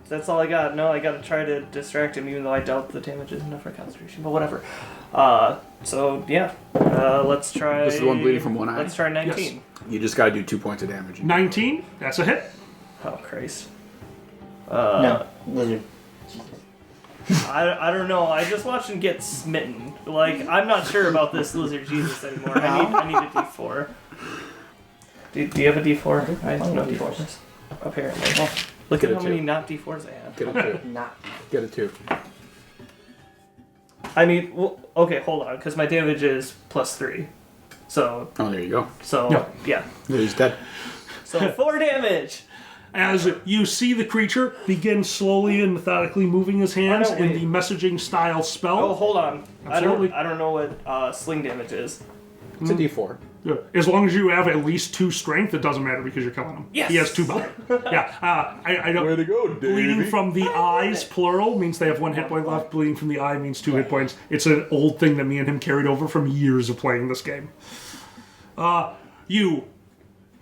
That's all I got. No, I got to try to distract him, even though I doubt the damage is enough for concentration. But whatever. So yeah. Let's try. This is the one bleeding from one eye? Let's try 19. You just gotta do 2 points of damage. 19. That's a hit. Oh Christ. No, lizard. I don't know. I just watched him get smitten. Like, I'm not sure about this lizard Jesus anymore. I need a D4. Do you have a D4? I have no D4s. Apparently. Look Get at a how many 2. not D4s I have. Get a 2. Not. Get a 2. I mean, well, okay, hold on, because my damage is +3. So, Oh, there you go. yeah. He's dead. So 4 damage. As you see the creature begin slowly and methodically moving his hands Oh, no, in wait. the messaging style spell. Oh, hold on. Absolutely. I don't know what sling damage is. It's a D4. Yeah. As long as you have at least 2 strength, it doesn't matter because you're killing him. Yes. He has 2 body. Yeah. I don't. Way to go, Bleeding Davey. from the eyes, plural, means they have 1 hit point left. Bleeding from the eye means 2 hit points. It's an old thing that me and him carried over from years of playing this game. You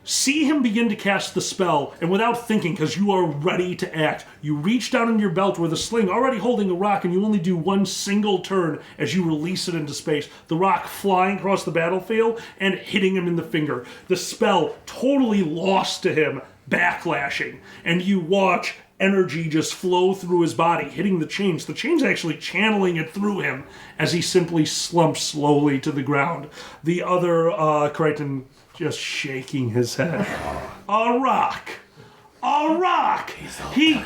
see him begin to cast the spell, and without thinking, because you are ready to act, you reach down in your belt with a sling already holding a rock, and you only do one single turn as you release it into space. The rock flying across the battlefield and hitting him in the finger. The spell totally lost to him, backlashing, and you watch energy just flow through his body, hitting the chains. The chains actually channeling it through him as he simply slumps slowly to the ground. The other Crichton just shaking his head. A rock! A rock! He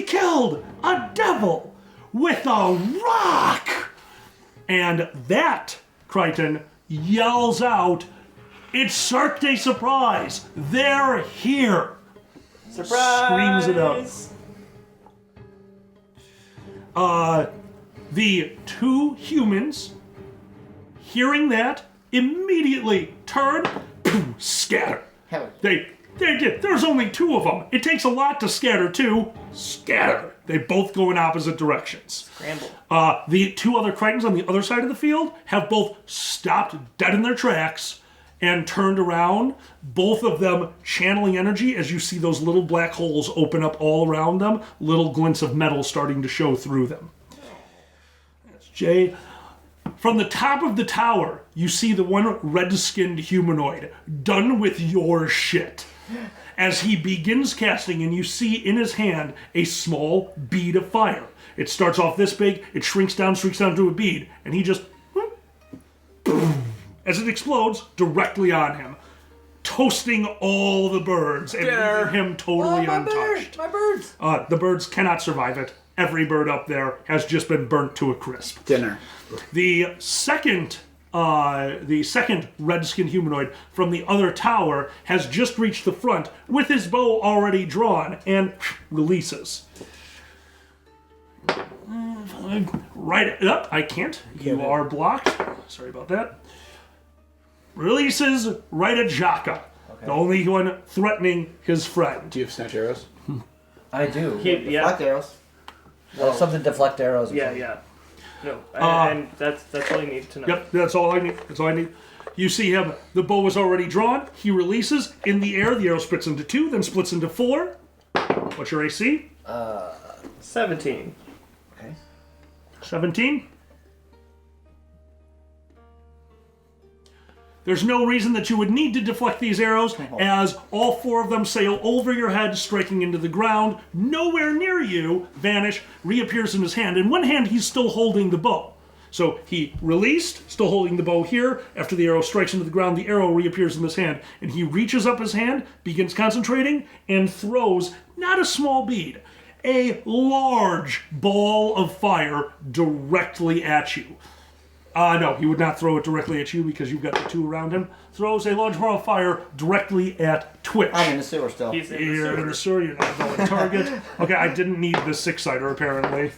killed a devil with a rock! And that, Crichton yells out, it's Cirque de Surprise! They're here! Surprise! Screams it out. The two humans, hearing that, immediately turn, poof, scatter. Hell, They did. There's only two of them. It takes a lot to scatter two. Scatter. They both go in opposite directions. Scramble. The two other Crichtons on the other side of the field have both stopped dead in their tracks and turned around, both of them channeling energy as you see those little black holes open up all around them, little glints of metal starting to show through them. That's Jay. From the top of the tower, you see the one red-skinned humanoid done with your shit. As he begins casting, and you see in his hand a small bead of fire. It starts off this big, it shrinks down to a bead, and he just, as it explodes directly on him, toasting all the birds and leaving him totally untouched. My birds! The birds cannot survive it. Every bird up there has just been burnt to a crisp. Dinner. The second red-skinned humanoid from the other tower has just reached the front with his bow already drawn and releases. Right up, I can't. You are blocked. Sorry about that. Releases right at Jaka, the only one threatening his friend. Do you have snatch arrows? I do. Yeah. Black arrows. Well, something deflect arrows. Or Yeah, something. yeah. No, and that's all you need to know. Yep, that's all I need. That's all I need. You see him, the bow is already drawn. He releases in the air. The arrow splits into two, then splits into four. What's your AC? 17. Okay. 17. There's no reason that you would need to deflect these arrows, as all four of them sail over your head, striking into the ground. Nowhere near you, vanish, reappears in his hand. In one hand, he's still holding the bow. So he released, still holding the bow here. After the arrow strikes into the ground, the arrow reappears in his hand. And he reaches up his hand, begins concentrating, and throws, not a small bead, a large ball of fire directly at you. No, he would not throw it directly at you because you've got the two around him. Throws a large ball of fire directly at Twitch. I'm in the sewer still. He's in the You're in sewer. the sewer, you're not going target. Okay, I didn't need the six-sider apparently.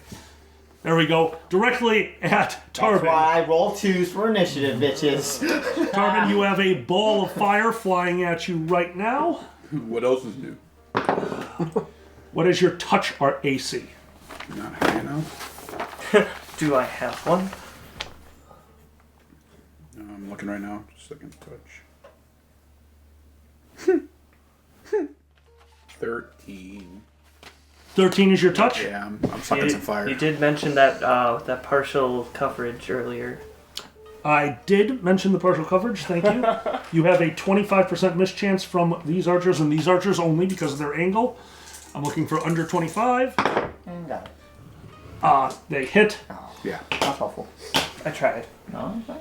There we go. Directly at That's Tarvin. why I roll 2s for initiative, bitches. Tarvin, you have a ball of fire flying at you right now. What else is new? What is your touch or AC? Not high enough. Do I have one? I'm looking right now. Just looking touch. 13. 13 is your touch? Yeah, I'm fucking some fire. You did mention that that partial coverage earlier. I did mention the partial coverage, thank you. You have a 25% miss chance from these archers and these archers only because of their angle. I'm looking for under 25. And got it. They hit. Yeah. That's helpful. I tried. No, it's fine.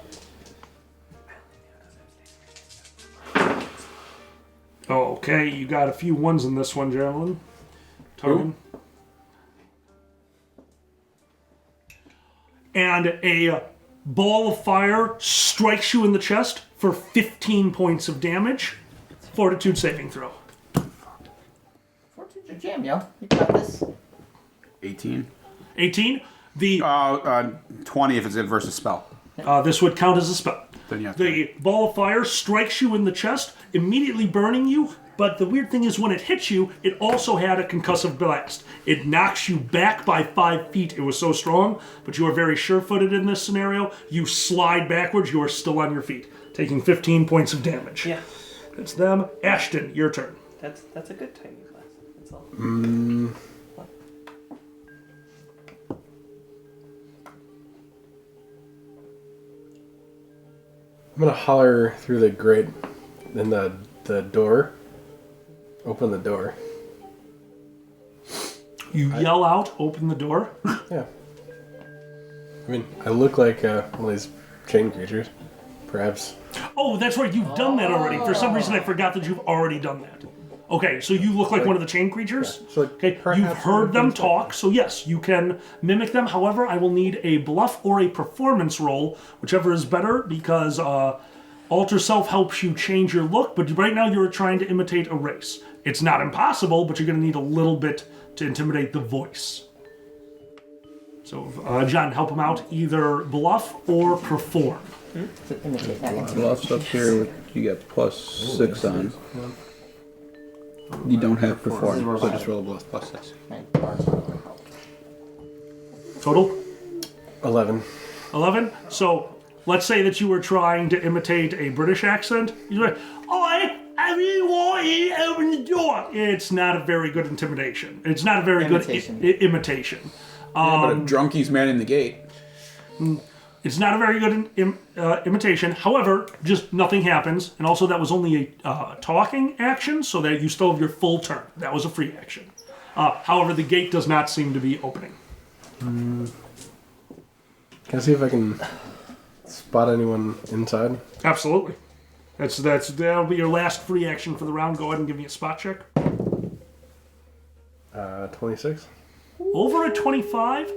Okay, you got a few ones in this one, gentlemen. Tarvin. And a ball of fire strikes you in the chest for 15 points of damage. Fortitude saving throw. Fortune's your jam, yo. You got this. 18. 18. The 20 if it's versus spell. this would count as a spell. Then you have The ball of fire strikes you in the chest, immediately burning you. But the weird thing is, when it hits you, it also had a concussive blast. It knocks you back by 5 feet. It was so strong, but you are very sure-footed in this scenario. You slide backwards. You are still on your feet, taking 15 points of damage. Yeah. It's them. Ashton, your turn. That's a good tiny glass. That's all. I'm gonna holler through the grate in the door. Open the door. You yell out, open the door. Yeah. I mean, I look like one of these chain creatures. Perhaps. Oh, that's right. You've done that already. For some reason, I forgot that you've already done that. Okay, so you look like one of the chain creatures. Yeah. So Okay, you've perhaps heard them one of the talk, so yes, you can mimic them. However, I will need a bluff or a performance roll, whichever is better, because alter self helps you change your look. But right now, you're trying to imitate a race. It's not impossible, but you're going to need a little bit to intimidate the voice. So, John, help him out. Either bluff or perform. To imitate, not intimidate. Bluffs up here, you get +6 on. You don't have perform, so just roll a bluff +6. Right. Total? 11. 11? So, let's say that you were trying to imitate a British accent. You're like, "Oi, everyone, open the door." It's not a very good intimidation. It's not a very Imitation. good imitation. But a drunkie's manning the gate. It's not a very good imitation. However, just nothing happens. And also, that was only a talking action, so that you still have your full turn. That was a free action. However, the gate does not seem to be opening. Can I see if I can spot anyone inside? Absolutely. That'll be your last free action for the round. Go ahead and give me a spot check. 26. Over at 25,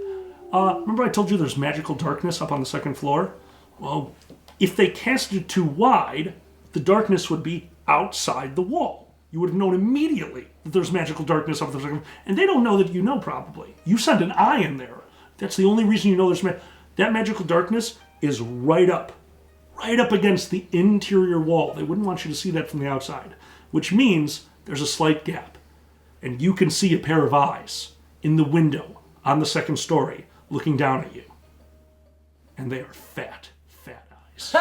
remember I told you there's magical darkness up on the second floor? Well, if they cast it too wide, the darkness would be outside the wall. You would have known immediately that there's magical darkness up the second floor. And they don't know that you know, probably. You sent an eye in there. That's the only reason you know there's that magical darkness is right up against the interior wall. They wouldn't want you to see that from the outside, which means there's a slight gap. And you can see a pair of eyes in the window on the second story looking down at you. And they are fat eyes.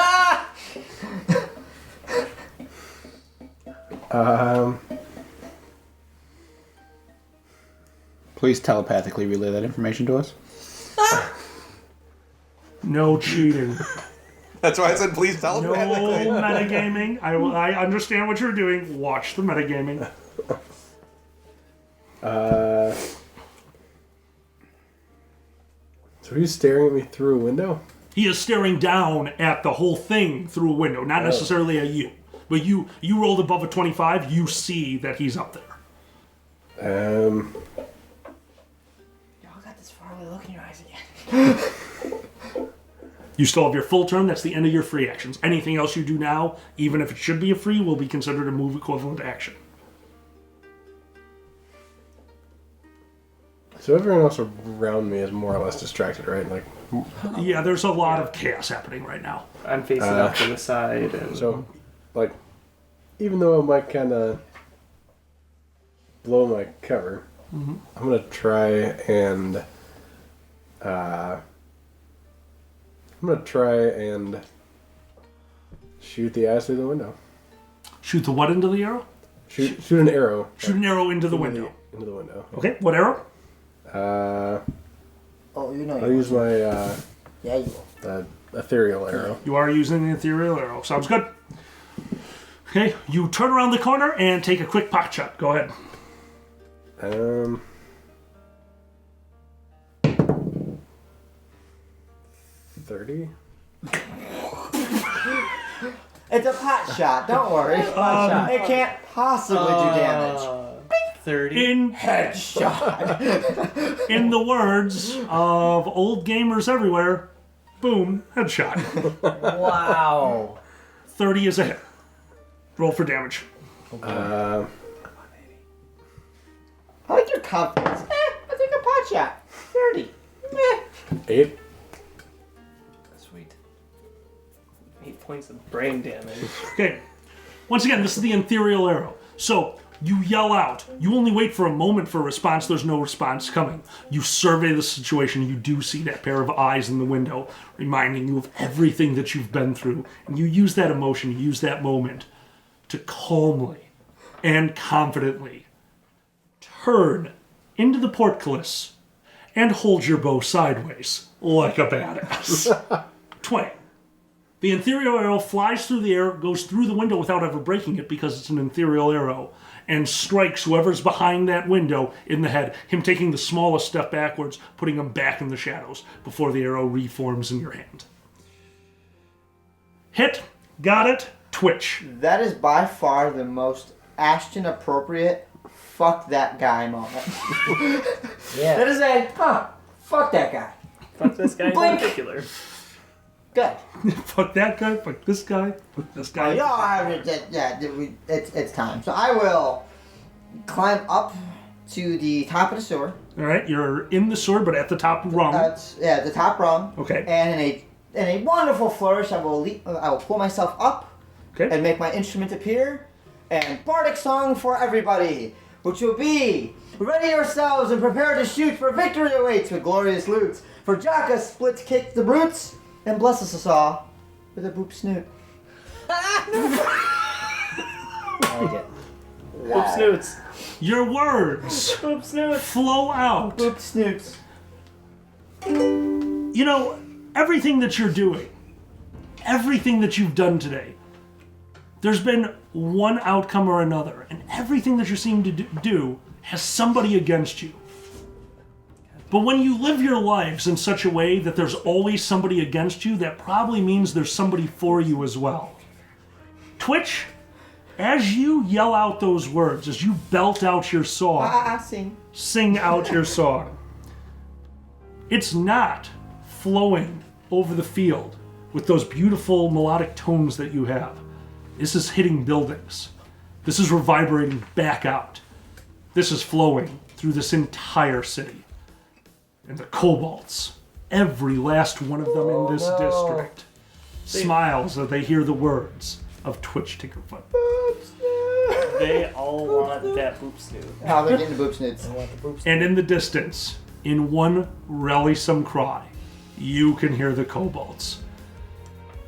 Please telepathically relay that information to us. No cheating. That's why I said please No telepathically. metagaming. I understand what you're doing. Watch the metagaming. So he's staring at me through a window? He is staring down at the whole thing through a window, not necessarily at you. But you rolled above a 25, you see that he's up there. Y'all got this far away, look in your eyes again. You still have your full turn. That's the end of your free actions. Anything else you do now, even if it should be a free, will be considered a move equivalent action. So everyone else around me is more or less distracted, right? Like, Yeah, there's a lot of chaos happening right now. I'm facing up to the side, and so, like, even though I might kind of blow my cover, I'm gonna try and shoot the eyes through the window. Shoot the what into the arrow? Shoot an arrow. Shoot an arrow into the window. Into the window. Okay, what arrow? Oh, you know I'll you use my Yeah, you will. ethereal arrow. You are using the ethereal arrow. Sounds good. Okay, you turn around the corner and take a quick pot shot. Go ahead. 30. It's a pot shot, don't worry. It can't possibly do damage. 30. In Headshot. in the words of old gamers everywhere, boom, headshot. Wow. 30 is a hit. Roll for damage. I like your confidence. I think a pot shot. 30. 8. Sweet. 8 points of brain damage. Okay. Once again, this is the ethereal arrow. So you yell out. You only wait for a moment for a response. There's no response coming. You survey the situation. You do see that pair of eyes in the window, reminding you of everything that you've been through. And you use that emotion, you use that moment to calmly and confidently turn into the portcullis and hold your bow sideways like a badass. 20. The ethereal arrow flies through the air, goes through the window without ever breaking it because it's an ethereal arrow, and strikes whoever's behind that window in the head, him taking the smallest step backwards, putting him back in the shadows before the arrow reforms in your hand. Hit, got it, twitch. That is by far the most Ashton appropriate fuck that guy moment. Yeah. That is fuck that guy. Fuck this guy in Blink. particular. Good. Fuck that guy, fuck this guy, fuck this guy. It's time. So I will climb up to the top of the sewer. All right, you're in the sword, but at the top rung. The top rung. Okay. And in a wonderful flourish, I will pull myself up Okay. and make my instrument appear, and bardic song for everybody, which will be: ready yourselves and prepare to shoot, for victory awaits with glorious loots. For Jaka splits kick the brutes, and blesses us all with a boop snoot. I like it. Boop snoots. Your words Boop snoots. flow out. Boop snoots. You know, everything that you're doing, everything that you've done today, there's been one outcome or another, and everything that you seem to do has somebody against you. But when you live your lives in such a way that there's always somebody against you, that probably means there's somebody for you as well. Twitch, as you yell out those words, as you belt out your song, sing out your song, it's not flowing over the field with those beautiful melodic tones that you have. This is hitting buildings. This is reverberating back out. This is flowing through this entire city. And the kobolds, every last one of them in this district, smiles as they hear the words of Twitch Tinkerfoot. They all want that boop snoot. Oh, they're getting the boop snoots. And in the distance, in one rallisome cry, you can hear the kobolds.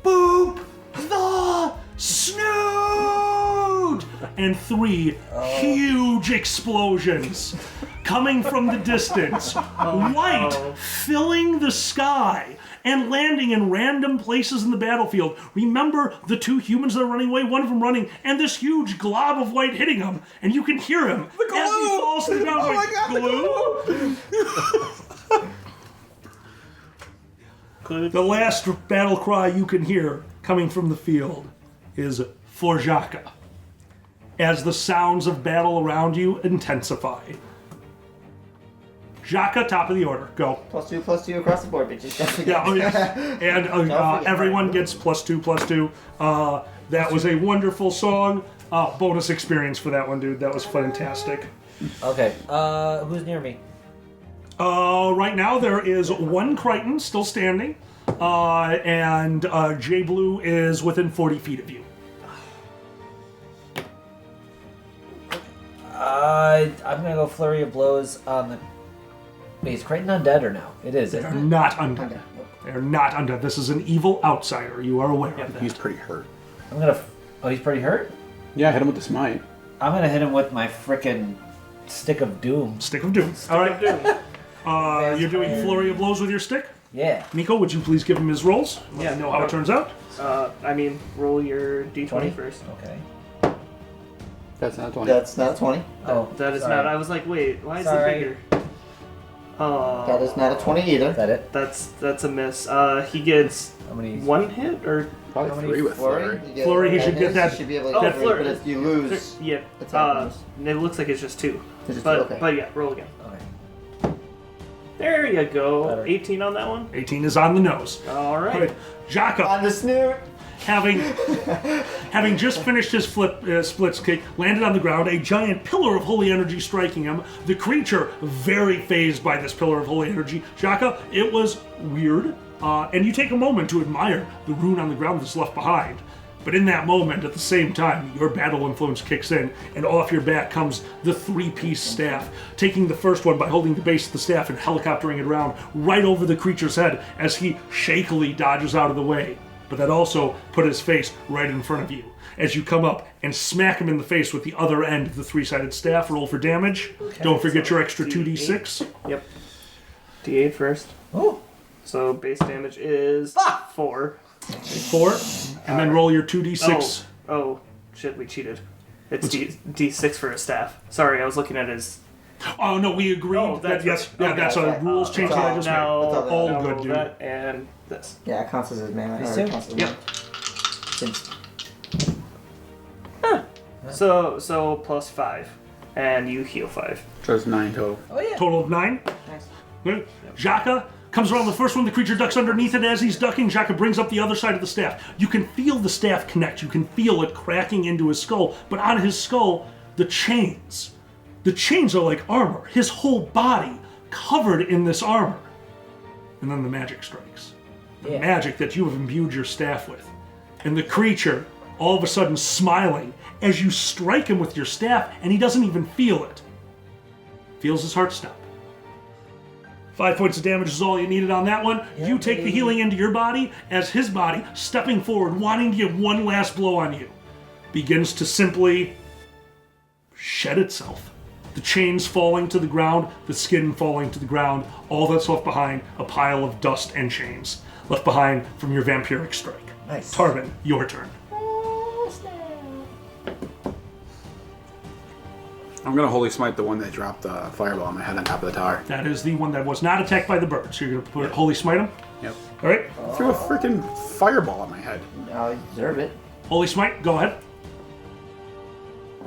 Boop the snoot! And 3 huge explosions coming from the distance, white filling the sky and landing in random places in the battlefield. Remember the 2 humans that are running away, one of them running, and this huge glob of white hitting him, and you can hear him as he falls to the ground. Oh my God, glue? The last battle cry you can hear coming from the field is for Jaka, as the sounds of battle around you intensify. Jaka, top of the order. Go. +2 across the board, bitches. Don't forget. Yeah, oh yes. And everyone gets +2. That was a wonderful song. Bonus experience for that one, dude. That was fantastic. Okay. Who's near me? Right now there is 1 Crichton still standing, and J Blue is within 40 feet of you. I'm gonna go flurry of blows on the. Wait, is Crichton undead or no? It is. They are Isn't it? not undead. They are not undead. This is an evil outsider. You are aware of that. He's pretty hurt. I'm gonna. Oh, he's pretty hurt. Yeah, hit him with the smite. I'm gonna hit him with my frickin' stick of doom. Stick of Doom. All right. You're doing flurry of blows with your stick? Yeah. Nico, would you please give him his rolls? Let me know how it turns out. Roll your d20 20? first. Okay. That's not 20. That's not a 20. Oh, That is sorry. not. I was like, wait, why is Sorry. it bigger? Oh, That is not a 20 either. Is that it? That's a miss. He gets How many? 1 hit or Probably How many 3 with flurry. You get- Flurry, he should his, get that- You should be able Oh, to get flurry. but if you lose, yeah. it's happens. It looks like it's just 2. It's just But 2, okay. but yeah, roll again. Okay. There you go. Better. 18 on that one. 18 is on the nose. All right. All right. Jaka, On the snoot. having just finished his splits kick, landed on the ground, a giant pillar of holy energy striking him. The creature very phased by this pillar of holy energy. Jaka, it was weird, and you take a moment to admire the rune on the ground that's left behind. But in that moment, at the same time, your battle influence kicks in, and off your back comes the 3-piece staff, taking the first one by holding the base of the staff and helicoptering it around right over the creature's head as he shakily dodges out of the way. but that also put his face right in front of you. As you come up and smack him in the face with the other end of the three-sided staff, roll for damage. Don't forget your extra 2d6. Yep. D8 first. Oh. So base damage is 4. 4, and then roll your 2d6. Oh, shit, we cheated. It's D6 for a staff. Sorry, I was looking at his... Oh, no, we agreed. Oh, that's yes, right. yeah, Okay, that's okay. a rules change that I just made. All now good, roll dude. that and this. Yeah, it counts as his mana. These Or two? counts as Yep. one. Since So plus 5. And you heal 5. So it's 9 total. Oh yeah. Total of 9. nice. Good. Jaka comes around the first one. The creature ducks underneath it. As he's ducking, Jaka brings up the other side of the staff. You can feel the staff connect. You can feel it cracking into his skull. But on his skull, the chains. The chains are like armor. His whole body covered in this armor. And then the magic strikes. The magic that you have imbued your staff with. And the creature, all of a sudden smiling, as you strike him with your staff, and he doesn't even feel it. Feels his heart stop. 5 points of damage is all you needed on that one. You take the healing into your body as his body, stepping forward, wanting to give one last blow on you, begins to simply shed itself. The chains falling to the ground, the skin falling to the ground, all that's left behind, a pile of dust and chains, left behind from your vampiric strike. Nice. Tarvin, your turn. I'm gonna Holy Smite the one that dropped the fireball on my head on top of the tower. That is the one that was not attacked by the bird, so you're going to put Holy Smite him? Yep. All right. Threw a freaking fireball on my head. I'll deserve it. Holy Smite, go ahead.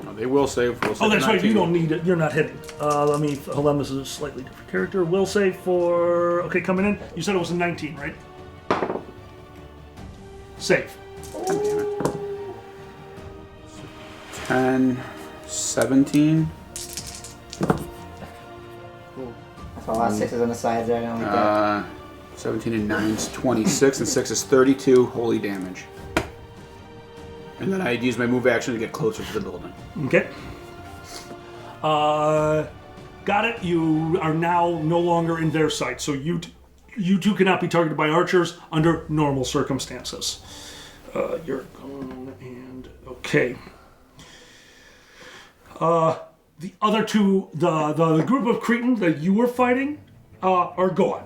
No, they will save. Will save Oh, that's the right. You 19. don't need it. You're not hitting. Let me hold on. This is a slightly different character. Will save for coming in. You said it was a 19, right? Save. God damn it. 10, 17. So last 6 is on the sides there. I don't like that. 17 and 9 is 26, and 6 is 32 holy damage. And then I'd use my move action to get closer to the building. Okay. Got it. You are now no longer in their sight, so you two cannot be targeted by archers under normal circumstances. You're gone and okay. The other two, the group of Cretan that you were fighting, are gone.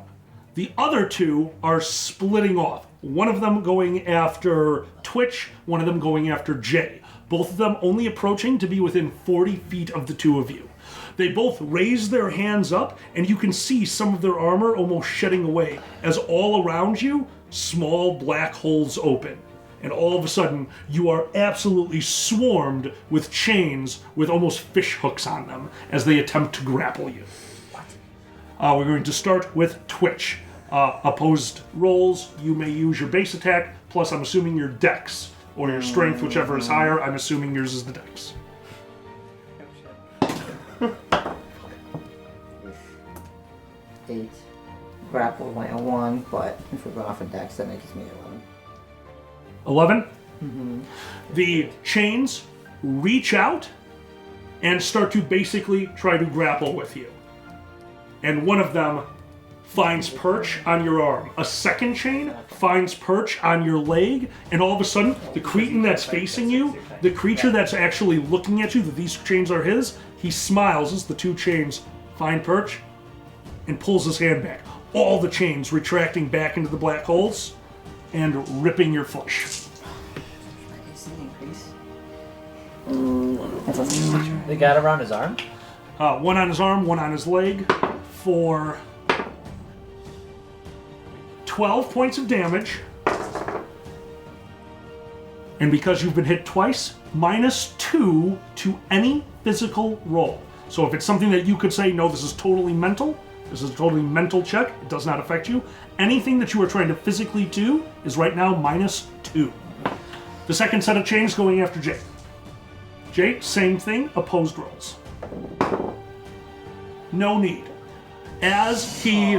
The other two are splitting off. One of them going after Twitch, one of them going after Jay. Both of them only approaching to be within 40 feet of the two of you. They both raise their hands up, and you can see some of their armor almost shedding away as all around you, small black holes open. And all of a sudden, you are absolutely swarmed with chains with almost fish hooks on them as they attempt to grapple you. We're going to start with Twitch. Opposed rolls, you may use your base attack, plus I'm assuming your dex, or your strength, whichever is higher. I'm assuming yours is the dex. 8. Grapple by a 1, but if we're going off a dex, that makes me 11? Mm-hmm. The chains reach out and start to basically try to grapple with you. And one of them finds perch on your arm. A second chain finds perch on your leg, and all of a sudden, the Cretan that's facing you, the creature that's actually looking at you, that these chains are his, he smiles as the two chains find perch and pulls his hand back. All the chains retracting back into the black holes and ripping your flesh. They got around his arm? One on his arm, one on his leg, for 12 points of damage. And because you've been hit twice, -2 to any physical roll. So if it's something that you could say, no, this is totally mental, this is a totally mental check, it does not affect you, anything that you are trying to physically do is right now -2. The second set of chains going after Jay. Jay, same thing, opposed rolls. No need. As he...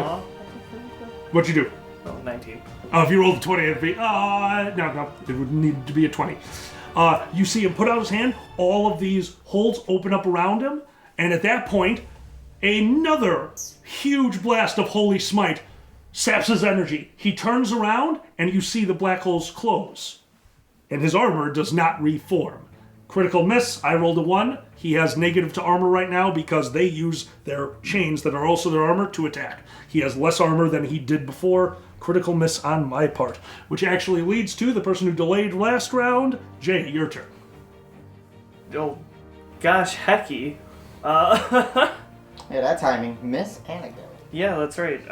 What'd you do? Oh, 19. Oh, if you rolled a 20, it'd be... no, it would need to be a 20. You see him put out his hand, all of these holes open up around him, and at that point, another huge blast of Holy Smite saps his energy. He turns around, and you see the black holes close. And his armor does not reform. Critical miss, I rolled a 1. He has negative to armor right now because they use their chains that are also their armor to attack. He has less armor than he did before. Critical miss on my part. Which actually leads to the person who delayed last round. Jay, your turn. Oh, gosh, hecky. Yeah, that timing. Miss anecdote. Yeah, that's right.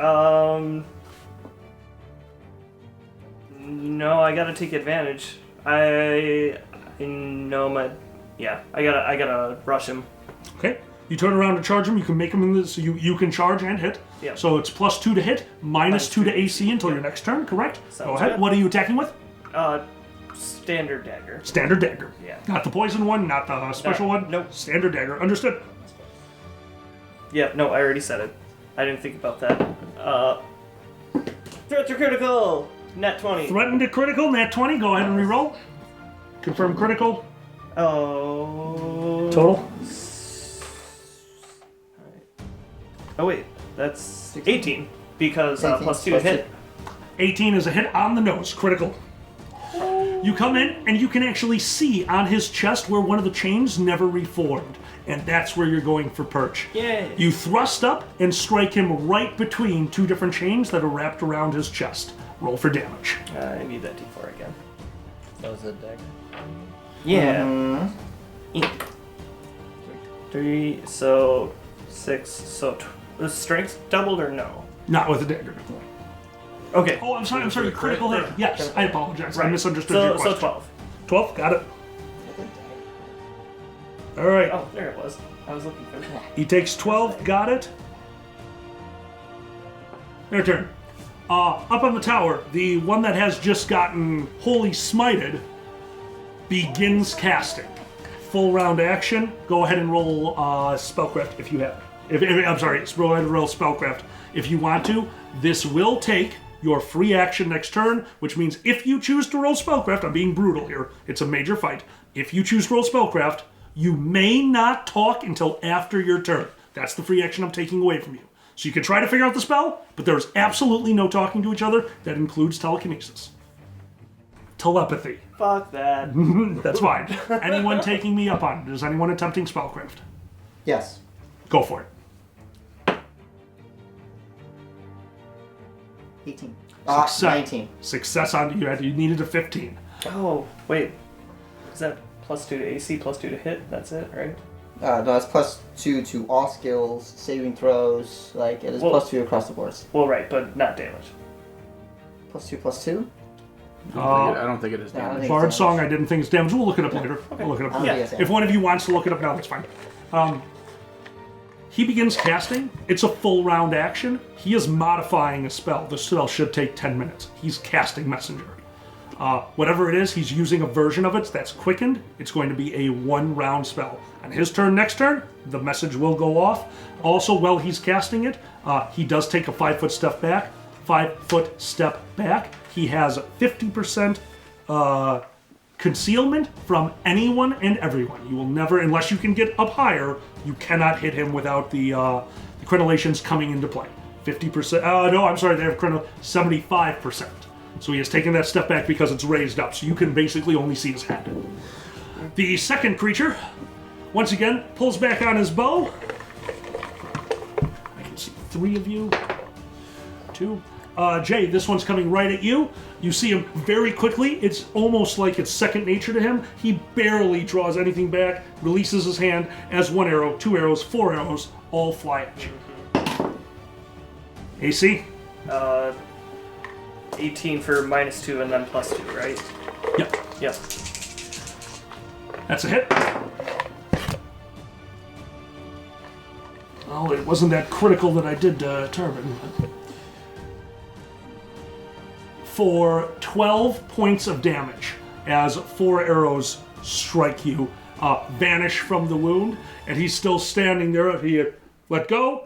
No, I gotta take advantage. I know my. Yeah, I gotta rush him. Okay. You turn around to charge him. You can make him in this. You can charge and hit. Yeah. So it's +2 to hit, -2 to AC until your next turn. Correct. Sounds Go ahead. good. What are you attacking with? Standard dagger. Standard dagger. Yeah. Not the poison one. Not the special one. Nope. Standard dagger. Understood. Yeah. No, I already said it. I didn't think about that. Threat to critical. Nat 20. Threatened to critical. Nat 20. Go ahead and reroll. Confirm critical. Oh. Total. Oh wait, that's 18 because 18 +2 to plus hit. 18 is a hit on the nose. Critical. You come in and you can actually see on his chest where one of the chains never reformed. And that's where you're going for perch. Yay. You thrust up and strike him right between 2 different chains that are wrapped around his chest. Roll for damage. I need that D4 again. That was a dagger. Yeah. Mhm. 3, so 6, so the strength doubled or no? Not with a dagger. Okay. Oh, I'm sorry. Critical hit. Yes, I apologize. I misunderstood your So question. 12. 12, got it. All right. Oh, there it was. I was looking for that. He takes 12, got it. Their turn. Up on the tower, the one that has just gotten wholly smited begins casting. Full round action. Go ahead and roll spellcraft if you have. I'm sorry, go ahead and roll spellcraft if you want to. This will take your free action next turn, which means if you choose to roll spellcraft, I'm being brutal here, it's a major fight. If you choose to roll spellcraft, you may not talk until after your turn. That's the free action I'm taking away from you. So you can try to figure out the spell, but there's absolutely no talking to each other. That includes telekinesis. Telepathy. Fuck that. That's fine. Anyone taking me up on it? Is anyone attempting spellcraft? Yes. Go for it. 18. Success. 19. Success on you needed a 15. Oh, wait. Is that +2 to AC, +2 to hit? That's it, right? No, it's +2 to all skills, saving throws. Like it is Well- +2 across the boards. Well, right, but not damage. +2/+2. I don't think it is No, I don't damage. think Bard it's song, I damage. didn't think it's damage. We'll look it up later. We'll look it up I don't later. think it's If damage. one of you wants to look it up now, that's fine. He begins casting. It's a full round action. He is modifying a spell. The spell should take 10 minutes. He's casting Messenger. Whatever it is, he's using a version of it that's quickened. It's going to be a 1-round spell. On his turn, next turn, the message will go off. Also, while he's casting it, he does take a 5-foot step back. 5-foot step back. He has 50% concealment from anyone and everyone. You will never, unless you can get up higher, you cannot hit him without the crenellations coming into play. 50%. No, I'm sorry. They have 75%. So he has taken that step back because it's raised up. So you can basically only see his head. The second creature, once again, pulls back on his bow. I can see 3 of you. 2. Jay, this one's coming right at you. You see him very quickly. It's almost like it's second nature to him. He barely draws anything back, releases his hand as 1 arrow, 2 arrows, 4 arrows, all fly at you. AC? 18 for -2 and then +2, right? Yep. Yep. That's a hit. Oh, it wasn't that critical that I did determine. For 12 points of damage, as 4 arrows strike you, vanish from the wound, and he's still standing there. He let go,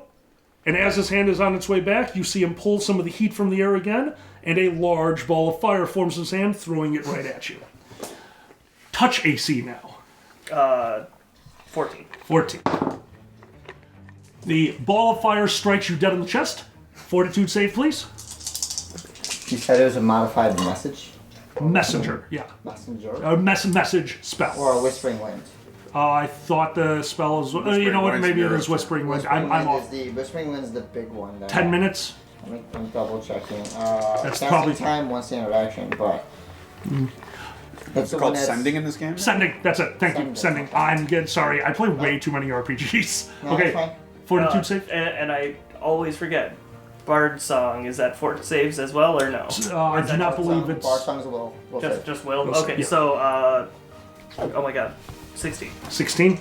and as his hand is on its way back, you see him pull some of the heat from the air again, and a large ball of fire forms in his hand, throwing it right at you. Touch AC now. 14. 14. The ball of fire strikes you dead in the chest. Fortitude save, please. You said it was a modified message? Messenger, yeah. Messenger? A message spell. Or a Whispering Wind? I thought the spell is. You know what? Wind's Maybe it yours. is Whispering Wind. Whispering I'm Wind off. is Whispering Wind's the big one. 10 minutes. I'm double checking. That's Casting probably- time, one standard action, but. That's It's called sending in this game? Sending. That's it. Thank you. Sending. I'm good. Sorry. I play way too many RPGs. No, Okay. that's fine. Fortitude save. And I always forget. Bard song, is that fort saves as well or no? I Is do that not just- believe it's Bar songs will Just save. just will. Will Okay, yeah. so oh my god, 60. 16.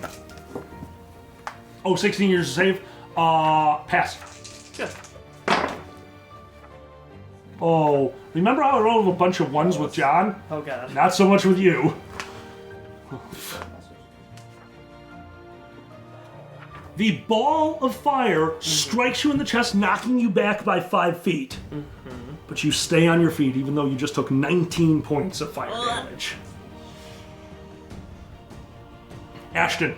Oh, 16 years to save. Pass. Good. Oh, remember how I rolled a bunch of ones with John? Oh god. Not so much with you. The ball of fire strikes you in the chest, knocking you back by 5 feet. But you stay on your feet, even though you just took 19 points of fire damage. Ashton,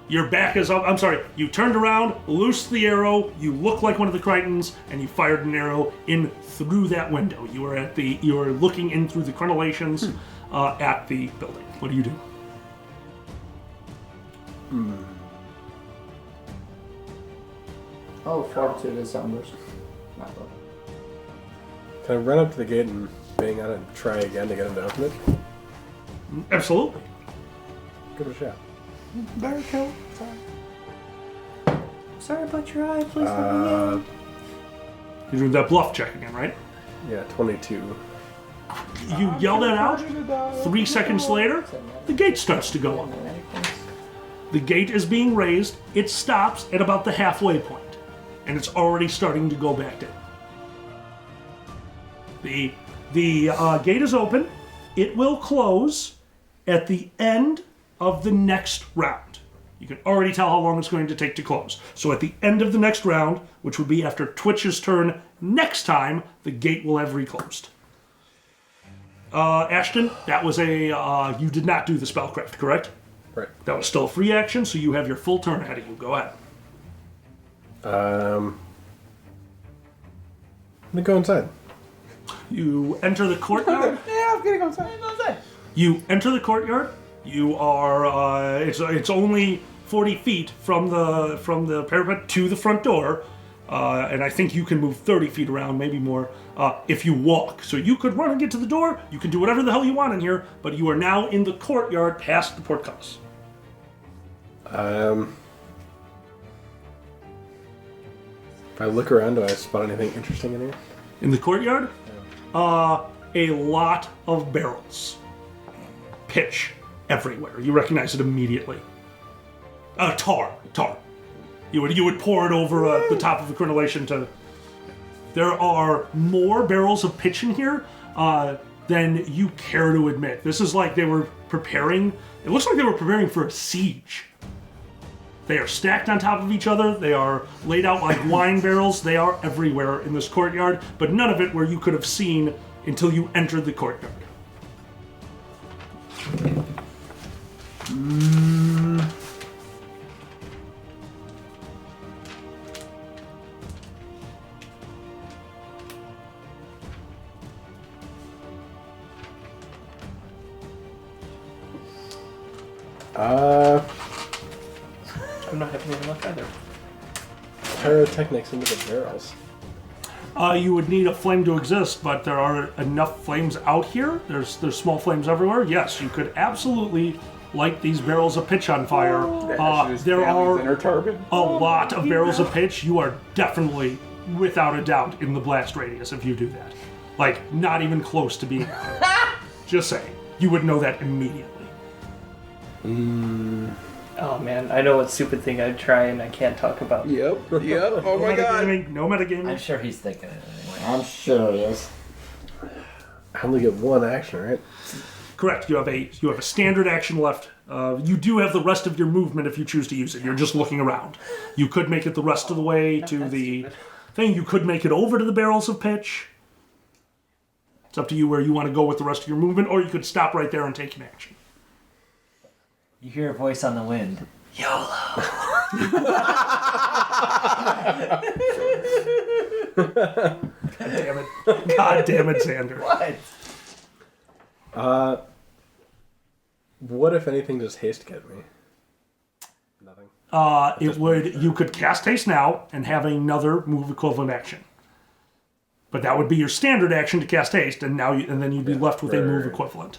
your back is up. I'm sorry, you turned around, loosed the arrow, you look like one of the Crichtons, and you fired an arrow in through that window. You are looking in through the crenellations at the building. What do you do? Oh, Fortitude is numbers. Not good. Can I run up to the gate and bang on it and try again to get him to open it? Absolutely. Give it a shot. Better kill. Sorry about your eye, please Uh, You're doing that bluff check again, right? yeah, 22. You yell that out. 3 seconds later, the gate starts to go up. The gate is being raised. It stops at about the halfway point, and it's already starting to go back down. The gate is open. It will close at the end of the next round. You can already tell how long it's going to take to close. So at the end of the next round, which would be after Twitch's turn next time, the gate will have reclosed. Ashton, that was you did not do the spellcraft, correct? Right. That was still a free action, so you have your full turn ahead of you. Go ahead. Let me go inside. You enter the courtyard. Yeah, I'm gonna go inside. You enter the courtyard. You are. It's only 40 feet from the parapet to the front door, and I think you can move 30 feet around, maybe more, if you walk. So you could run and get to the door. You can do whatever the hell you want in here, but you are now in the courtyard past the portcullis. If I look around, do I spot anything interesting in here? In the courtyard, a lot of barrels. Pitch everywhere. You recognize it immediately. Tar. You would pour it over the top of the crenellation to. There are more barrels of pitch in here than you care to admit. This is like they were preparing. It looks like they were preparing for a siege. They are stacked on top of each other. They are laid out like wine barrels. They are everywhere in this courtyard, but none of it where you could have seen until you entered the courtyard. I'm not having any luck either. Pyrotechnics into the barrels. You would need a flame to exist, but there are enough flames out here. There's small flames everywhere. Yes, you could absolutely light these barrels of pitch on fire. There are a lot of barrels of pitch. You are definitely, without a doubt, in the blast radius if you do that. Like, not even close to being out. Just saying. You would know that immediately. Oh man, I know what stupid thing I'd try and I can't talk about. Yep. Oh my god. No metagaming. I'm sure he's thinking it anyway. I'm sure he is. I only get one action, right? Correct. You have a standard action left. You do have the rest of your movement if you choose to use it. You're just looking around. You could make it the rest of the way to the thing. You could make it over to the barrels of pitch. It's up to you where you want to go with the rest of your movement, or you could stop right there and take an action. You hear a voice on the wind. YOLO. damn it. God damn it, Xander. What? What if anything does haste get me? Nothing. You could cast haste now and have another move equivalent action. But that would be your standard action to cast haste, and then you'd be left with a move equivalent.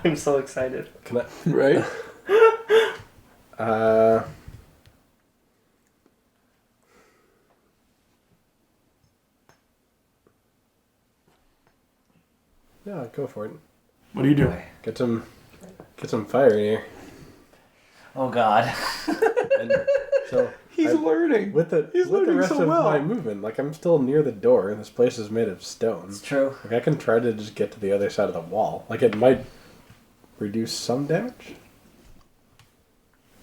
I'm so excited. Can I? Right? Yeah, go for it. What do you do? Get some fire in here. Oh God. And so He's learning. with the learning rest so of well. my movement, like I'm still near the door, and this place is made of stone. It's true. Like I can try to just get to the other side of the wall. Like it might reduce some damage.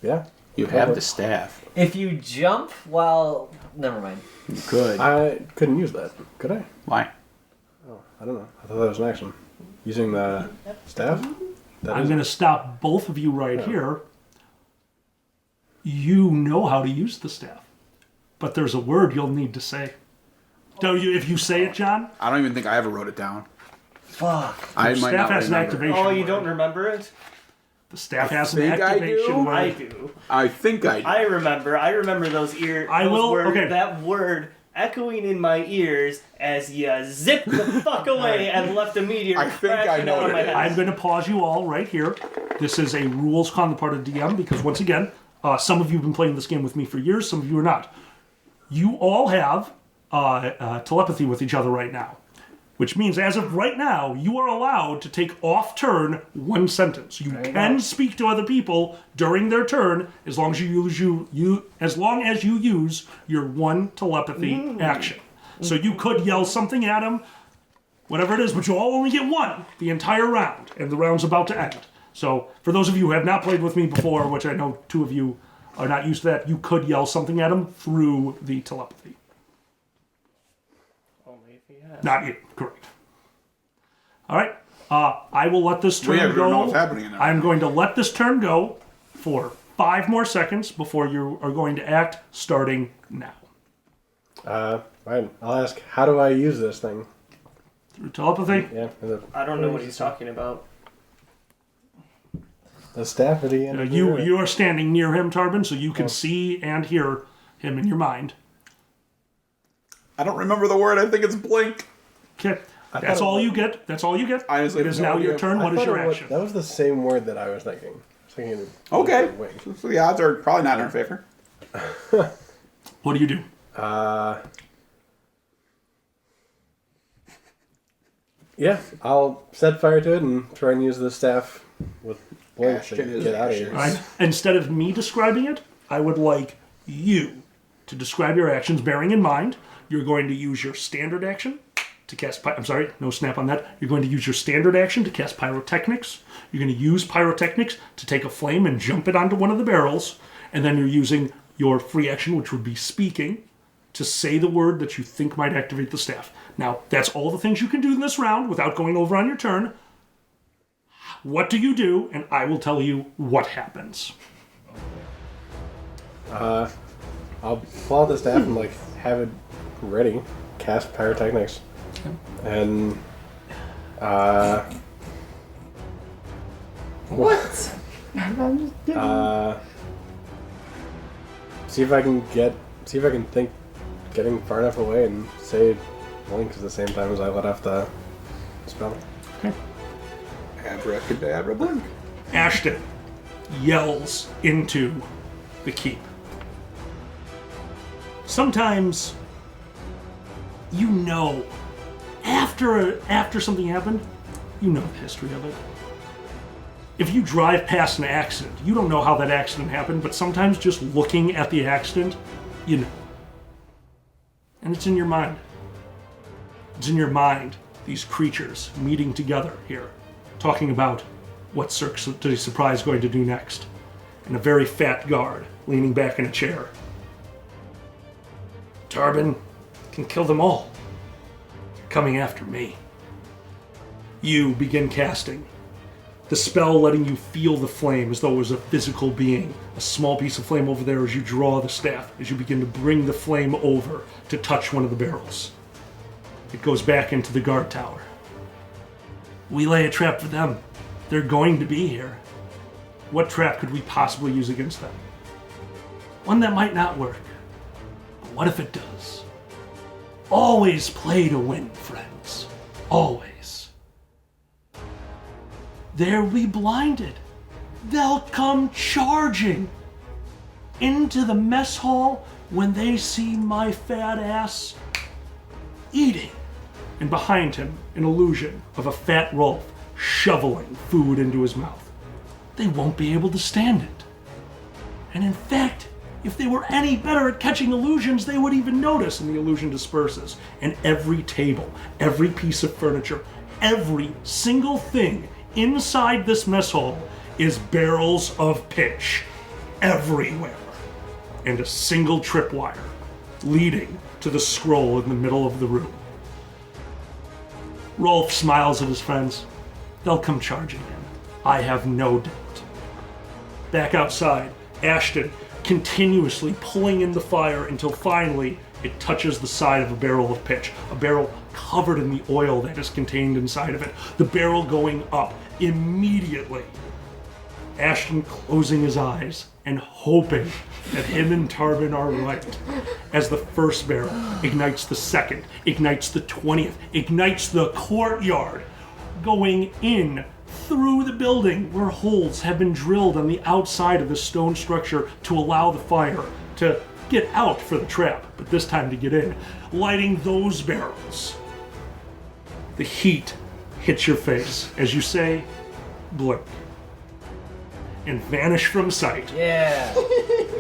Yeah. You have the staff. If you jump while... Never mind. You could. I couldn't use that, could I? Why? Oh, I don't know. I thought that was an action. Using the staff? I'm going to stop both of you right here. You know how to use the staff. But there's a word you'll need to say. If you say it, John, I don't even think I ever wrote it down. Fuck. I the might staff not has an remember. activation Oh, you word. don't remember it? The staff has an think I activation do. word. I do. I think I did. I remember those okay. that word echoing in my ears as you zipped the fuck away and left a meteor I think I crashing know out what of my it is. head. I'm going to pause you all right here. This is a rules on the part of DM because, once again, some of you have been playing this game with me for years, some of you are not. You all have telepathy with each other right now, which means as of right now, you are allowed to take off turn one sentence. You can speak to other people during their turn as long as you use your one telepathy action. So you could yell something at them, whatever it is, but you'll all only get one the entire round, and the round's about to end. So for those of you who have not played with me before, which I know two of you are not used to that, you could yell something at them through the telepathy. Only if he has. Not you, correct. All right, I will let this turn We go. don't know what's happening in there. I'm going to let this turn go for 5 more seconds before you are going to act, starting now. Fine. I'll ask, how do I use this thing? Through telepathy? Yeah. Is it I don't know what he's talking about. the staff at the end? You are standing near him, Tarbin, so you can see and hear him in your mind. I don't remember the word. I think it's blink. Okay, that's all you get. That's all you get. Honestly, It is no now your idea. turn. What is thought your it was- action? That was the same word that I was thinking. I was thinking Okay. wing. So the odds are probably not in our favor. What do you do? Yeah, I'll set fire to it and try and use the staff with blink to Ashton is get out of here. Ashton. All right. Instead of me describing it, I would like you to describe your actions, bearing in mind you're going to use your standard action to cast. I'm sorry, no snap on that. You're going to use your standard action to cast pyrotechnics. You're going to use pyrotechnics to take a flame and jump it onto one of the barrels, and then you're using your free action, which would be speaking, to say the word that you think might activate the staff. Now, that's all the things you can do in this round without going over on your turn. What do you do? And I will tell you what happens. I'll pull out the staff and like have it ready, cast pyrotechnics, and What? I'm just kidding. see if I can think getting far enough away and say blink at the same time as I let off the spell. Abracadabra blink. Ashton yells into the keep. Sometimes, you know, after something happened, you know the history of it. If you drive past an accident, you don't know how that accident happened, but sometimes just looking at the accident, you know. And it's in your mind. It's in your mind, these creatures meeting together here, talking about what Cirque du Surprise is going to do next. And a very fat guard leaning back in a chair. Tarbin can kill them all. They're coming after me. You begin casting. The spell letting you feel the flame as though it was a physical being. A small piece of flame over there as you draw the staff, as you begin to bring the flame over to touch one of the barrels. It goes back into the guard tower. We lay a trap for them. They're going to be here. What trap could we possibly use against them? One that might not work. But what if it does? Always play to win, friends. Always. They'll be blinded. They'll come charging into the mess hall when they see my fat ass eating. And behind him, an illusion of a fat Rolf shoveling food into his mouth. They won't be able to stand it. And in fact, if they were any better at catching illusions, they would even notice, and the illusion disperses. And every table, every piece of furniture, every single thing inside this mess hall is barrels of pitch everywhere. And a single tripwire leading to the scroll in the middle of the room. Rolf smiles at his friends. They'll come charging in. I have no doubt. Back outside, Ashton continuously pulling in the fire until finally it touches the side of a barrel of pitch. A barrel covered in the oil that is contained inside of it. The barrel going up immediately. Ashton closing his eyes and hoping that him and Tarbin are right. As the first barrel ignites the second, ignites the 20th, ignites the courtyard, going in through the building where holes have been drilled on the outside of the stone structure to allow the fire to get out for the trap, but this time to get in, lighting those barrels. The heat hits your face as you say, blink, and vanish from sight. Yeah.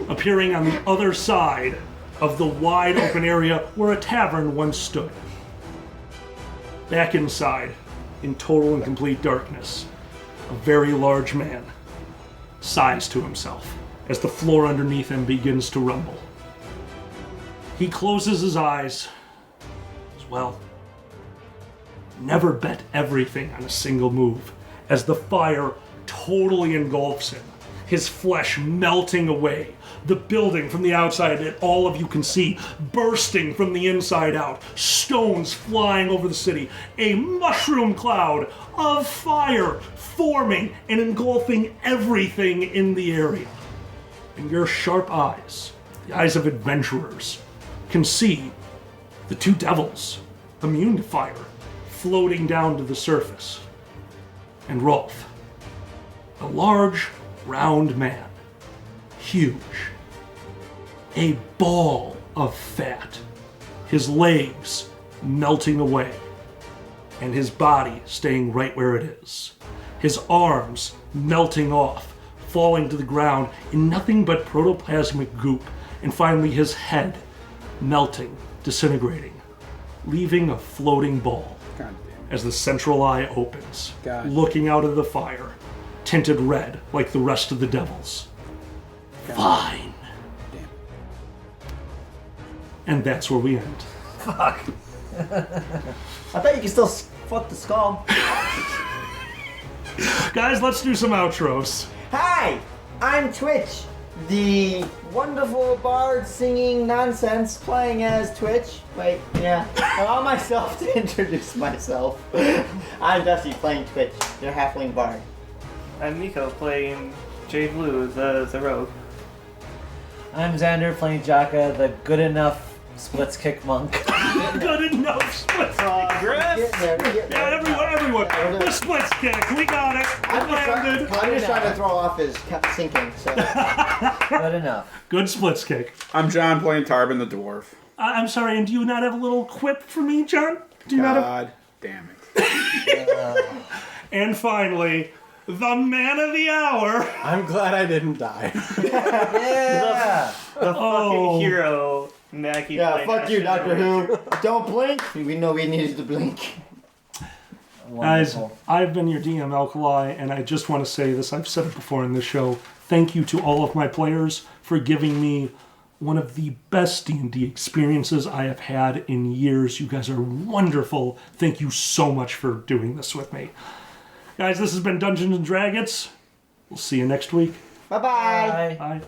Appearing on the other side of the wide open area where a tavern once stood. Back inside, in total and complete darkness, a very large man sighs to himself as the floor underneath him begins to rumble. He closes his eyes as well. Never bet everything on a single move as the fire totally engulfs him, his flesh melting away, the building from the outside that all of you can see bursting from the inside out, stones flying over the city, a mushroom cloud of fire forming and engulfing everything in the area. And your sharp eyes, the eyes of adventurers, can see the two devils, immune to fire, floating down to the surface. And Rolf, a large, round man, huge, a ball of fat, his legs melting away, and his body staying right where it is, his arms melting off, falling to the ground in nothing but protoplasmic goop, and finally his head melting, disintegrating, leaving a floating ball God damn. as the central eye opens, God. looking out of the fire, tinted red like the rest of the devils. Fine. Damn. And that's where we end. I bet you can still fuck the skull. Guys, let's do some outros. Hi, I'm Twitch, the wonderful bard singing nonsense playing as Twitch. Wait, yeah. Allow myself to introduce myself. I'm Dusty playing Twitch, your halfling bard. I'm Nico playing Jade Blue, the rogue. I'm Xander playing Jaka, the good enough splits kick monk. Good enough splits. Progress! Yeah, everyone. The splits kick. We got it. I'm It landed. just trying to throw off his sinking. So. Good enough. Good splits kick. I'm John playing Tarbin the dwarf. I'm sorry, and do you not have a little quip for me, John? Do you not have... God damn it. And finally, the man of the hour. I'm glad I didn't die. Yeah. The fucking hero, Mackie. Yeah, playing fuck you, Ashton Doctor Who. Who. Don't blink. We know we needed to blink. Guys, Wonderful. I've been your DM Alkali, and I just want to say this. I've said it before in this show. Thank you to all of my players for giving me one of the best D&D experiences I have had in years. You guys are wonderful. Thank you so much for doing this with me. Guys, this has been Dungeons & Draggets. We'll see you next week. Bye-bye. Bye. Bye.